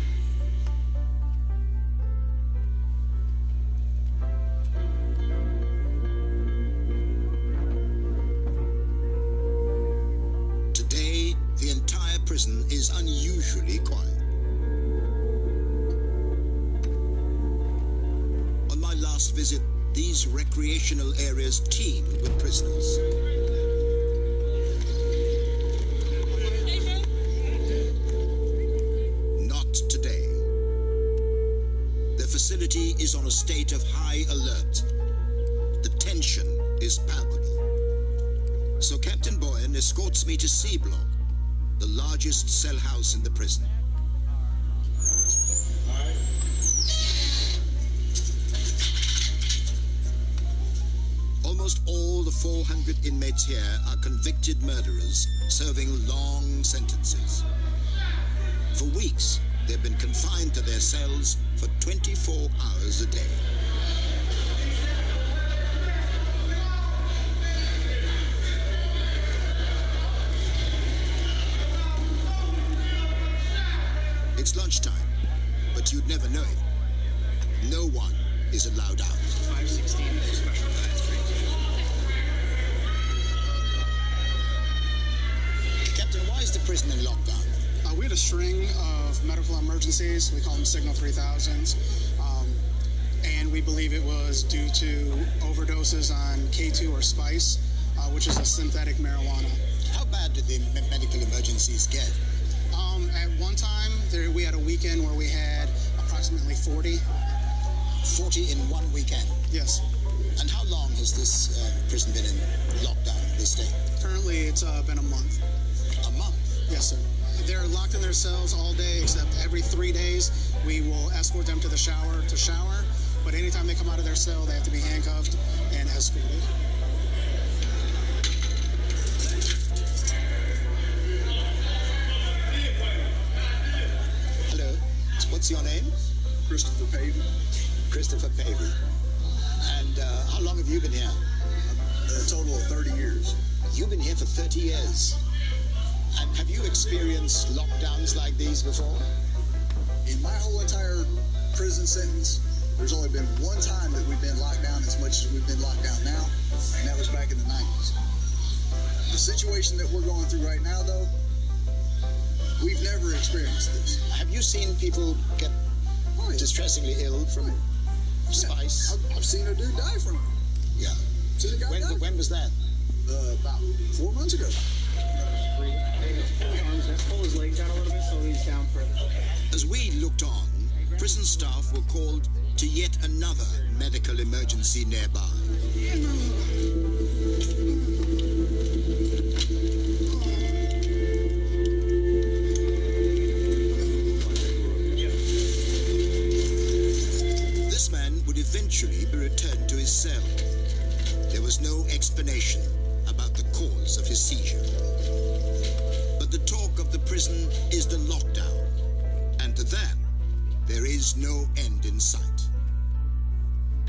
Today, the entire prison is unusually quiet. On my last visit, these recreational areas teem with prisoners. Not today. The facility is on a state of high alert. The tension is palpable. So Captain Boyan escorts me to C Block, the largest cell house in the prison. Almost all the 400 inmates here are convicted murderers serving long sentences. For weeks, they've been confined to their cells for 24 hours a day. It's lunchtime, but you'd never know it. No one is allowed out. 516 is a special diet street. Captain, why is the prison in lockdown? We had a string of medical emergencies. We call them Signal 3000s. And we believe it was due to overdoses on K2 or Spice, which is a synthetic marijuana. How bad did the medical emergencies get? At one time, we had a weekend where we had approximately 40. 40 in one weekend? Yes. And how long has this prison been in lockdown, this state? Currently, it's been a month. A month? Yes, sir. They're locked in their cells all day, except every 3 days, we will escort them to the shower to shower. But anytime they come out of their cell, they have to be handcuffed and escorted. Hello. What's your name? Christopher Pavey. Christopher Pavey. And how long have you been here? A total of 30 years. You've been here for 30 years. And have you experienced lockdowns like these before? In my whole entire prison sentence, there's only been one time that we've been locked down as much as we've been locked down now, and that was back in the 90s. The situation that we're going through right now, though, we've never experienced this. Have you seen people get distressingly ill from Spice? I've seen a dude die from it. Yeah. Seen a guy die. When was that? About 4 months ago. Pull his legs out a little bit so he's down further. As we looked on, prison staff were called to yet another medical emergency nearby. This man would eventually be returned to his cell. There was no explanation about the cause of his seizure. But the talk of the prison is the lockdown, and to them, there is no end in sight.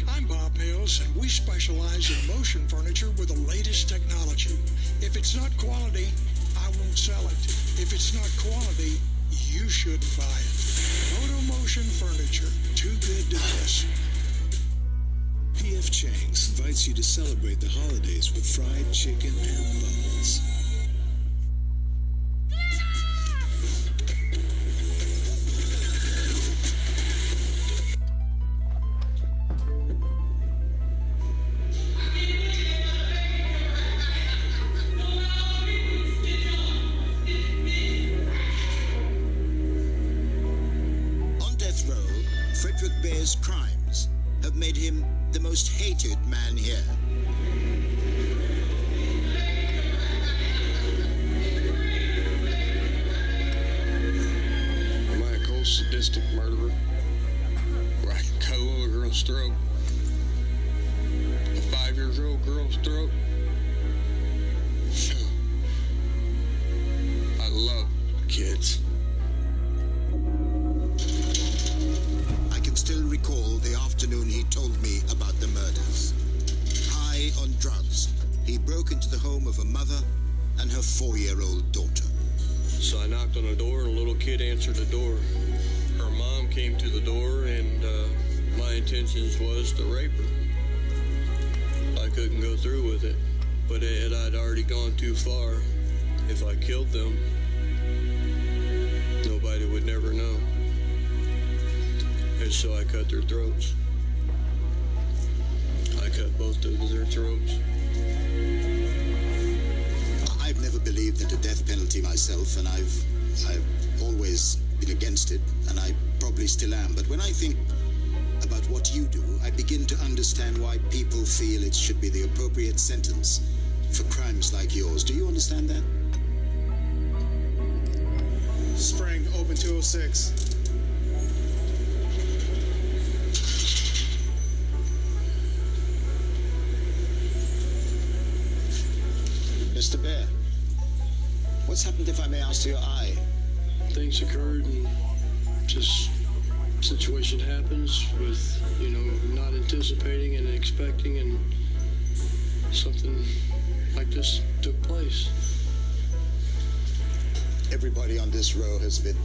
I'm Bob Mills, and we specialize in motion furniture with the latest technology. If it's not quality, I won't sell it. If it's not quality, you shouldn't buy it. Moto Motion Furniture, too good to miss. P.F. Chang's invites you to celebrate the holidays with fried chicken and bubbles. On death row, Frederick Bear's crimes have made him the most hated man here. Am I a cold, sadistic murderer? Where I can cut a little girl's throat? A 5-year-old girl's throat? I love kids. I can still recall the afternoon he told me about the murders. High on drugs, he broke into the home of a mother and her 4-year-old daughter. So I knocked on the door, and a little kid answered the door. Her mom came to the door, and my intentions was to rape her. I couldn't go through with it, but I'd already gone too far. If I killed them, nobody would never know. And so I cut their throats. I cut both of their throats. I've never believed in the death penalty myself, and I've always been against it, and I probably still am. But when I think about what you do, I begin to understand why people feel it should be the appropriate sentence for crimes like yours. Do you understand that? Spring, open 206. Mr. Bear, what's happened, if I may ask, to your eye? Things occurred, and just situation happens with, not anticipating and expecting, and something like this took place. Everybody on this row has been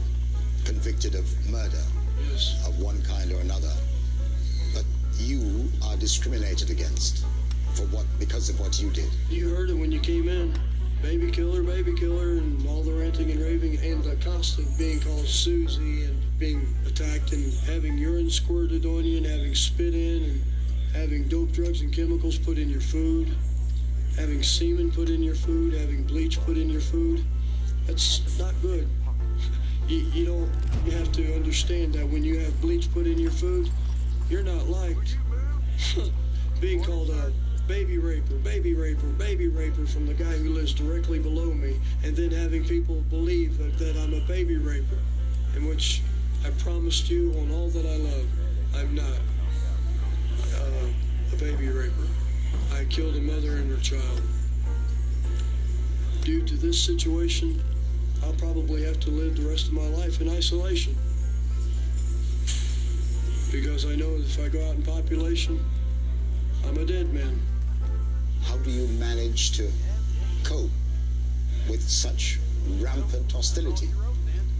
convicted of murder. Yes. Of one kind or another. But you are discriminated against. For what? Because of what you did. You heard it when you came in. Baby killer, and all the ranting and raving, and the constant being called Susie, and being attacked, and having urine squirted on you, and having spit in, and having dope, drugs, and chemicals put in your food, having semen put in your food, having bleach put in your food. That's not good. You have to understand that when you have bleach put in your food, you're not liked. Being called a baby raper from the guy who lives directly below me, and then having people believe that I'm a baby raper, in which I promised you on all that I love, I'm not a baby raper. I killed a mother and her child. Due to this situation, I'll probably have to live the rest of my life in isolation. Because I know if I go out in population, I'm a dead man. How do you manage to cope with such rampant hostility?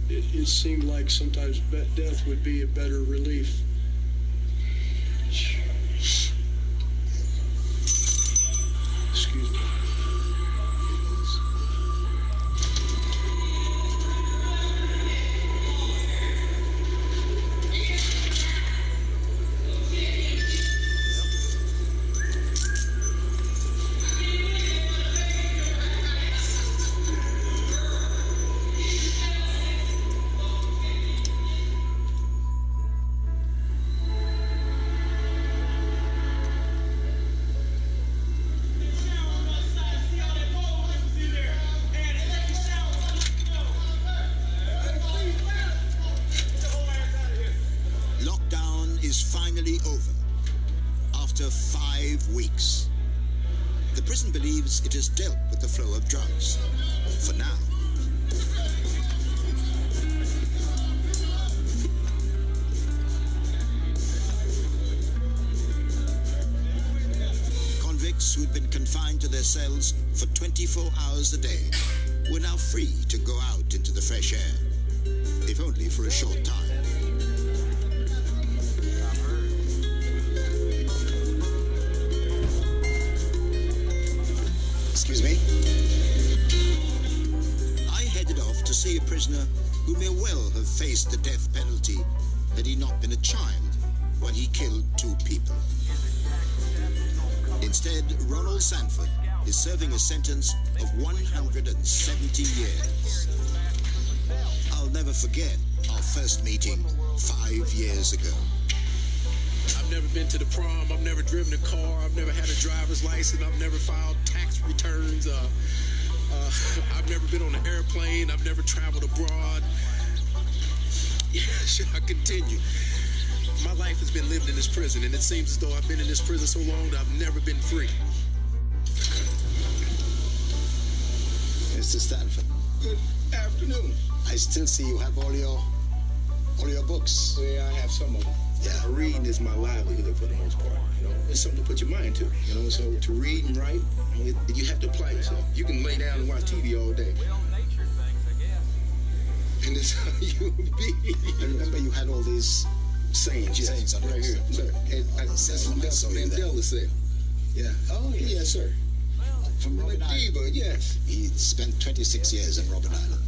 It seemed like sometimes death would be a better relief. Excuse me. is finally over. After 5 weeks. The prison believes it has dealt with the flow of drugs. For now. cells for 24 hours a day were now free to go out into the fresh air, if only for a short time. Excuse me? I headed off to see a prisoner who may well have faced the death penalty had he not been a child when he killed 2 people. Instead, Ronald Sanford is serving a sentence of 170 years. I'll never forget our first meeting 5 years ago. I've never been to the prom. I've never driven a car. I've never had a driver's license. I've never filed tax returns. I've never been on an airplane. I've never traveled abroad. Yeah, should I continue? My life has been lived in this prison, and it seems as though I've been in this prison so long that I've never been free. Mr. Stanford. Good afternoon. I still see you have all your books. Yeah, I have some of them. Yeah. Reading is my livelihood for the most part. You know, it's something to put your mind to. You know, so to read and write, you have to apply yourself. You can lay down and watch TV all day. And that's how you be. I remember you had all these sayings, yes, sayings on right here. Look, that's Mandela said. Yeah. Oh, yeah. Yes, sir. From Robben Island. Yes. He spent 26 years in Robben Island.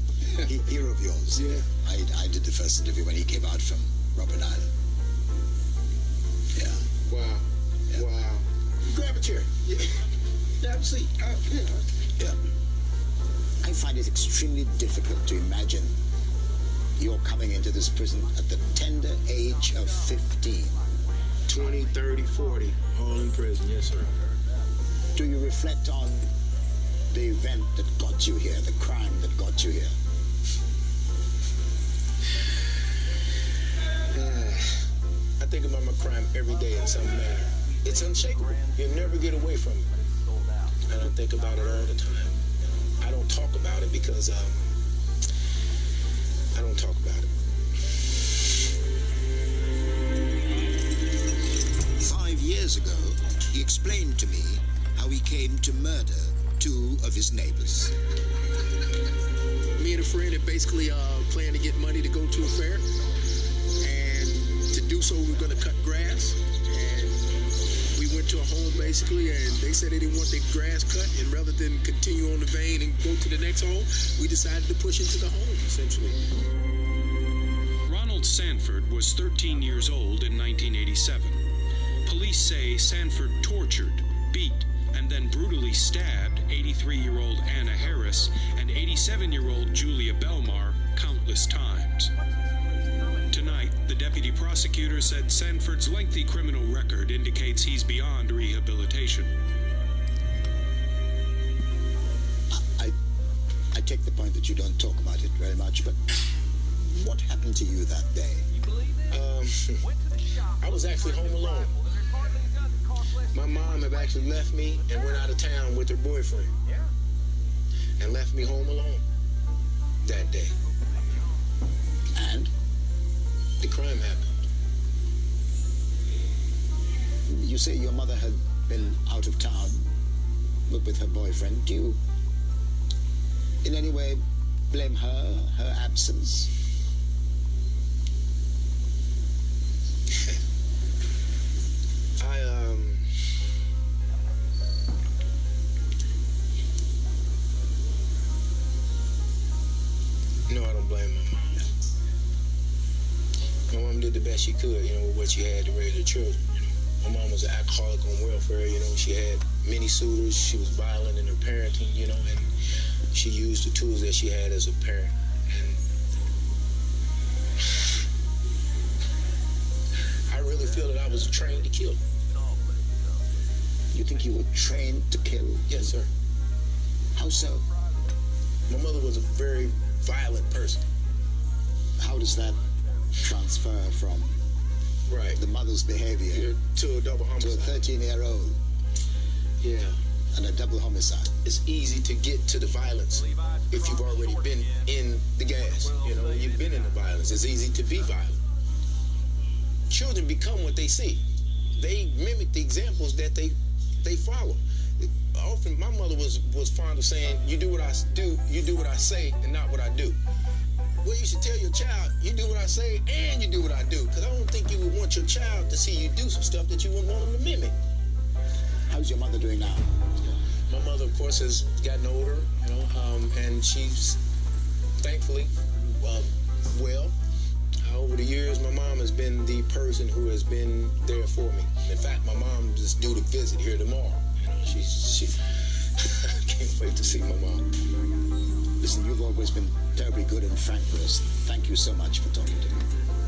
Hero of yours. Yeah. I did the first interview when he came out from Robben Island. Yeah. Wow. Yeah. Wow. Grab a chair. Yeah. Have a seat. Yeah. I find it extremely difficult to imagine you're coming into this prison at the tender age of 15. 20, 30, 40, all in prison. Yes, sir. Do you reflect on the event that got you here, the crime that got you here? I think about my crime every day in some manner. It's unshakable. You'll never get away from it. And I think about it all the time. I don't talk about it because I don't talk about it. 5 years ago, he explained to me how he came to murder 2 of his neighbors. Me and a friend had basically planned to get money to go to a fair. And to do so, we were going to cut grass. And we went to a home basically, and they said they didn't want their grass cut. And rather than continue on the vein and go to the next home, we decided to push into the home, essentially. Ronald Sanford was 13 years old in 1987. Police say Sanford tortured, beat, and then brutally stabbed 83-year-old Anna Harris and 87-year-old Julia Belmar countless times. Tonight, the deputy prosecutor said Sanford's lengthy criminal record indicates he's beyond rehabilitation. I take the point that you don't talk about it very much, but what happened to you that day? I was actually home alone. My mom had actually left me and went out of town with her boyfriend. And left me home alone that day. And? The crime happened. You say your mother had been out of town with her boyfriend. Do you in any way blame her absence? No, I don't blame my mom. My mom did the best she could, with what she had to raise her children, My mom was an alcoholic on welfare, She had many suitors. She was violent in her parenting, and she used the tools that she had as a parent. And I really feel that I was trained to kill. You think you were trained to kill? Yes, sir. How so? My mother was a very violent person. How does that transfer from the mother's behavior to a double homicide? To a 13-year-old. Yeah. And a double homicide. It's easy to get to the violence if you've already been in the gas. You've been in the violence. It's easy to be violent. Children become what they see. They mimic the examples that they follow. often my mother was fond of saying, you do what I do, you do what I say, and not what I do. Well, you should tell your child, you do what I say and you do what I do. Because I don't think you would want your child to see you do some stuff that you wouldn't want them to mimic. How's your mother doing now? My mother, of course, has gotten older, you know, and she's thankfully well. Over the years, my mom has been the person who has been there for me. In fact, my mom is due to visit here tomorrow. You know, she I can't wait to see my mom. Listen, you've always been terribly good and frank with us. Thank you so much for talking to me.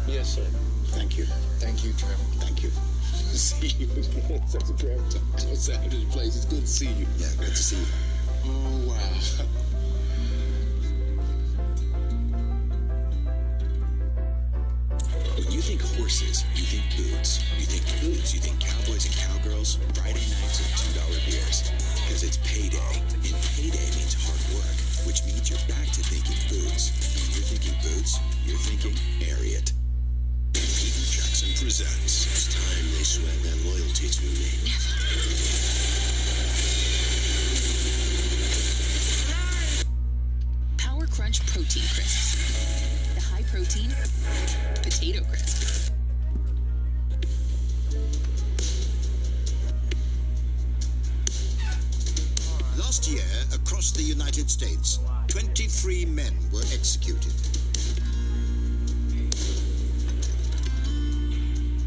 Yes, sir. Thank you. Thank you, Trevor. Thank you. Good to see you again. Such a Trevor. Outside of the place. It's good to see you. Yeah, good to see you. Oh, wow. When you think horses, you think boots. You think boots, you think cowboys and cowgirls, Friday nights and $2 beers. Because it's payday, and payday means hard work, which means you're back to thinking boots. And when you're thinking boots, you're thinking Ariat. Peter Jackson presents. It's time they sweat their loyalty to me. Power Crunch Protein Crisps. The high protein potato crisp. Last year, across the United States, 23 men were executed.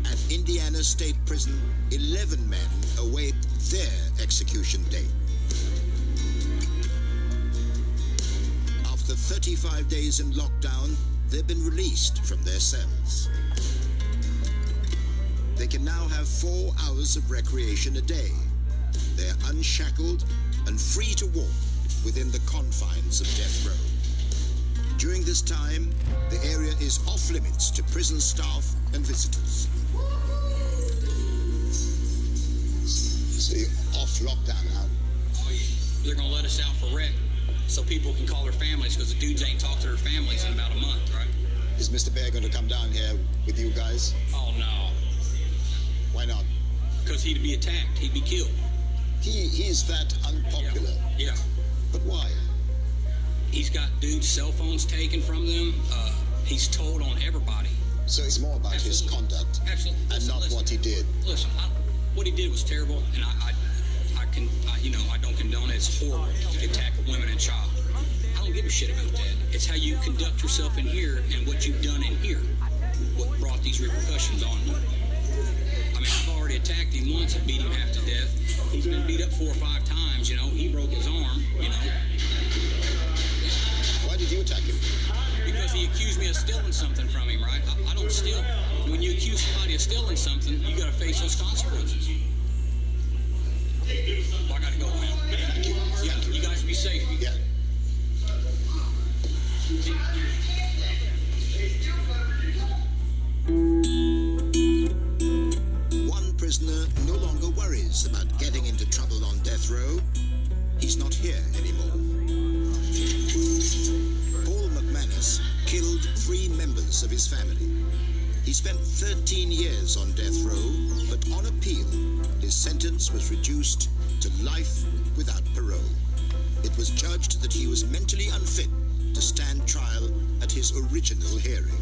At Indiana State Prison, 11 men await their execution date. After 35 days in lockdown, they've been released from their cells. They can now have 4 hours of recreation a day. They're unshackled and free to walk within the confines of death row. During this time, the area is off limits to prison staff and visitors. So you're off lockdown now? Oh, yeah. They're going to let us out for rec so people can call their families, because the dudes ain't talked to their families in about a month, right? Is Mr. Bear going to come down here with you guys? Oh, no. Why not? Because he'd be attacked. He'd be killed. He is that unpopular. Yeah. But why? He's got dudes' cell phones taken from them. He's told on everybody. So it's more about his conduct. Absolutely. And not what he did. Listen, what he did was terrible, and I don't condone it. It's horrible to attack a women and child. I don't give a shit about that. It's how you conduct yourself in here and what you've done in here, what brought these repercussions on you. I mean, I've already attacked him once and beat him half to death. He's been beat up 4 or 5 times, you know. He broke his arm, you know. Why did you attack him? Because he accused me of stealing something from him, right? I don't steal. When you accuse somebody of stealing something, you got to face those consequences. Well, I got to go now. Thank you. Yeah, you guys be safe. Yeah. One prisoner no longer worries about getting into trouble on death row. He's not here anymore. Paul McManus killed 3 members of his family. He spent 13 years on death row, but on appeal, his sentence was reduced to life without parole. It was judged that he was mentally unfit to stand trial at his original hearing.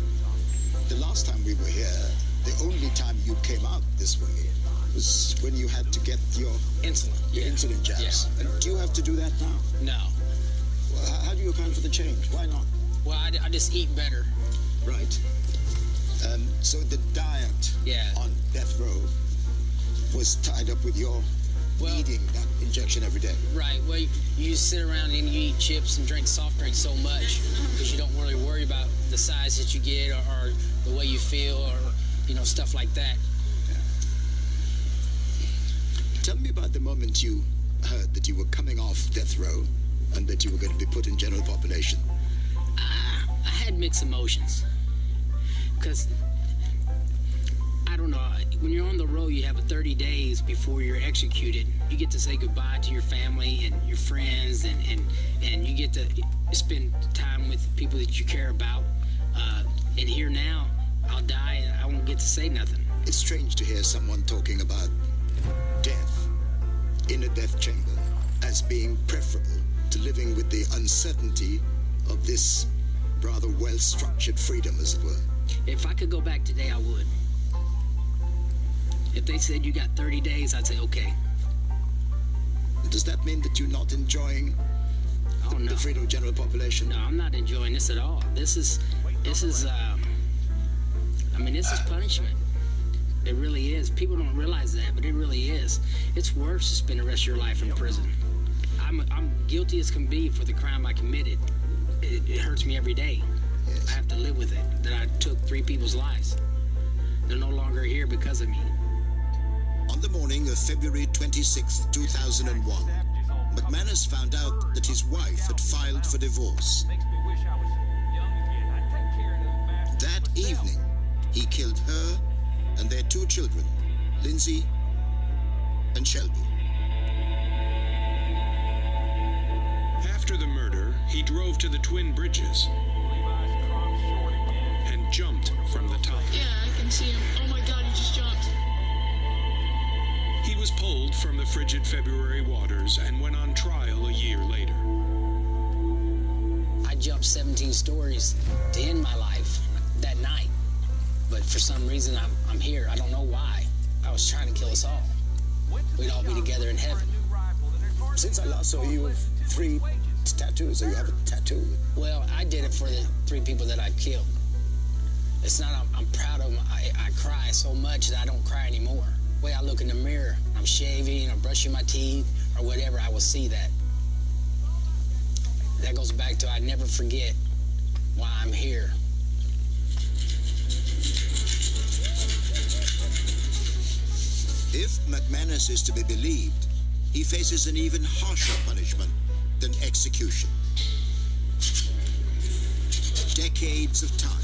The last time we were here, the only time you came out this way was when you had to get your insulin jabs. Yeah. And do you have to do that now? No. Well, how do you account for the change? Why not? Well, I just eat better. Right. So the diet on death row was tied up with your needing that injection every day. Right. Well, you sit around and you eat chips and drink soft drinks so much because you don't really worry about the size that you get or the way you feel or, you know, stuff like that. Yeah. Tell me about the moment you heard that you were coming off death row and that you were going to be put in general population. I had mixed emotions because I don't know. When you're on the road, you have 30 days before you're executed. You get to say goodbye to your family and your friends, and you get to spend time with people that you care about. And here now, I'll die and I won't get to say nothing. It's strange to hear someone talking about death in a death chamber as being preferable to living with the uncertainty of this rather well-structured freedom, as it were. If I could go back today, I would. If they said you got 30 days, I'd say okay. Does that mean that you're not enjoying the freedom of general population? No, I'm not enjoying this at all. This is punishment. It really is. People don't realize that, but it really is. It's worse to spend the rest of your life in prison. I'm guilty as can be for the crime I committed. It hurts me every day. Yes. I have to live with it, that I took 3 people's lives. They're no longer here because of me. On the morning of February 26, 2001, McManus found out that his wife had filed for divorce. That evening, he killed her and their 2 children, Lindsay and Shelby. After the murder, he drove to the Twin Bridges and jumped from the top. Yeah, I can see him. Oh my God, he just jumped. He was pulled from the frigid February waters and went on trial a year later. I jumped 17 stories to end my life that night. But for some reason, I'm here. I don't know why. I was trying to kill us all. We'd all be together in heaven. Since I last saw you, 3 tattoos, or you have a tattoo? Well, I did it for the 3 people that I killed. It's not, I'm proud of them. I cry so much that I don't cry anymore. The way I look in the mirror, I'm shaving or brushing my teeth or whatever, I will see that. That goes back to I never forget why I'm here. If McManus is to be believed, he faces an even harsher punishment than execution. Decades of time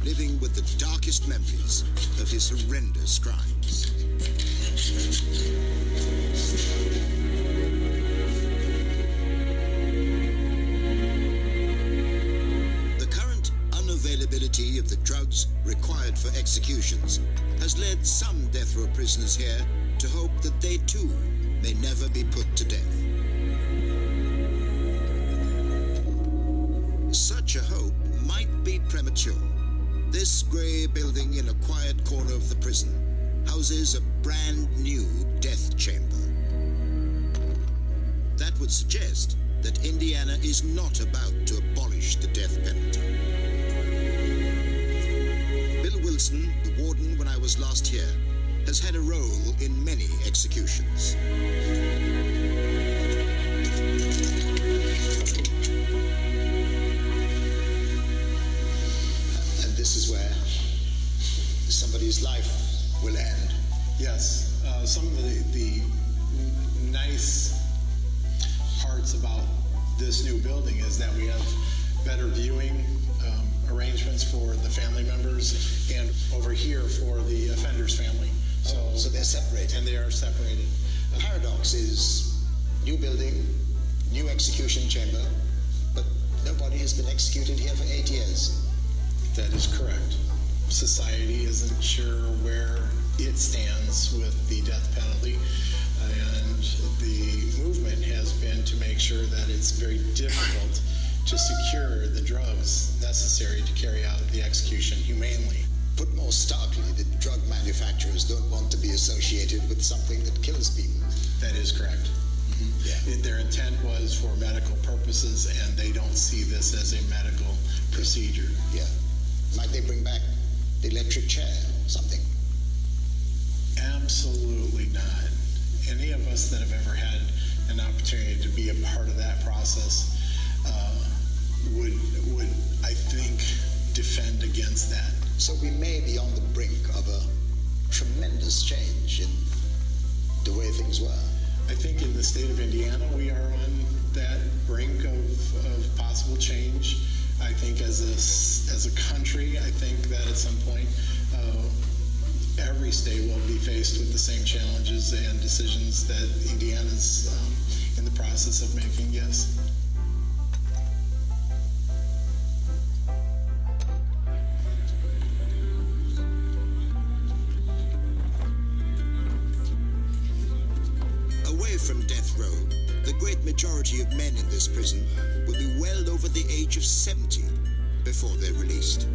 living with the darkest memories of his horrendous crimes. The current unavailability of the drugs required for executions has led some death row prisoners here to hope that they too may never be put to death. Such a hope might be premature. This grey building in a quiet corner of the prison houses a brand new death chamber. That would suggest that Indiana is not about to abolish the death penalty. Bill Wilson, the warden when I was last here, has had a role in many executions. And this is where somebody's life will end. Yes, some of the nice parts about this new building is that we have better viewing arrangements for the family members, and over here for the offender's family. So they're separated. And they are separated. The paradox is new building, new execution chamber, but nobody has been executed here for 8 years. That is correct. Society isn't sure where it stands with the death penalty, and the movement has been to make sure that it's very difficult to secure the drugs necessary to carry out the execution humanely. Put more starkly, the drug manufacturers don't want to be associated with something that kills people. That is correct. Yeah. Their intent was for medical purposes, and they don't see this as a medical procedure. Yeah. Might they bring back the electric chair or something? Absolutely not. Any of us that have ever had an opportunity to be a part of that process would, I think, defend against that. So we may be on the brink of a tremendous change in the way things were. I think in the state of Indiana, we are on that brink of possible change. I think as a country, I think that at some point, every state will be faced with the same challenges and decisions that Indiana's in the process of making, yes. Away from death row, the great majority of men in this prison will be well over the age of 70 before they're released.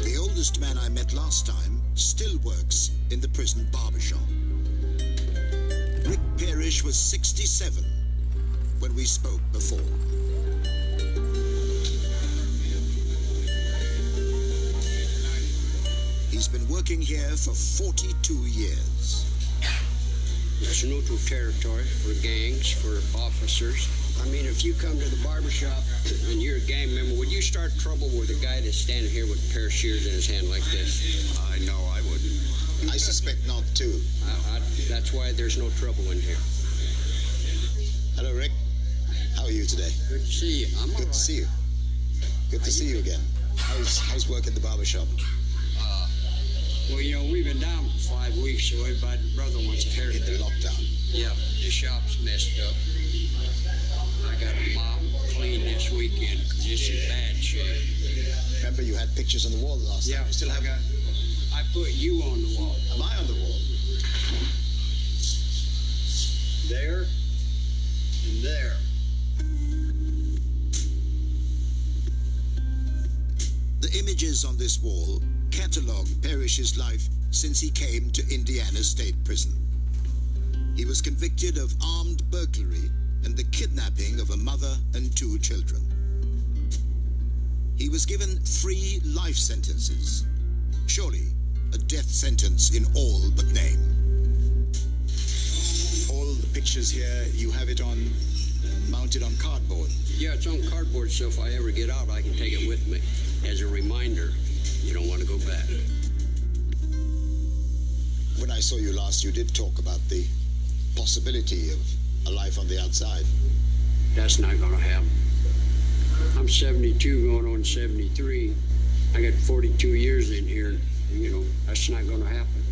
The oldest man I met last time still works in the prison barbershop. Rick Parrish was 67 when we spoke before. He's been working here for 42 years. That's neutral territory for gangs, for officers. I mean, if you come to the barbershop and you're a gang member, would you start trouble with a guy that's standing here with a pair of shears in his hand like this? I know I wouldn't. I suspect not, too. That's why there's no trouble in here. Hello, Rick. How are you today? Good to see you. I'm all right. Good to see you. Good to see you again. How's work at the barbershop? Well, you know, we've been down for 5 weeks, so everybody's brother wants a haircut. In the lockdown? Yeah, the shop's messed up. I got to mop and clean this weekend because it's in bad shape. Remember you had pictures on the wall last time? Yeah, Still have... I put you on the wall. Am I on the wall? There and there. The images on this wall catalogue Parrish's life since he came to Indiana State Prison. He was convicted of armed burglary and the kidnapping of a mother and 2 children. He was given 3 life sentences. Surely a death sentence in all but name. All the pictures here, you have it on, mounted on cardboard? Yeah, it's on cardboard, so if I ever get out, I can take it with me. As a reminder, you don't want to go back. When I saw you last, you did talk about the possibility of a life on the outside. That's not going to happen. I'm 72 going on 73. I got 42 years in here. You know, that's not going to happen.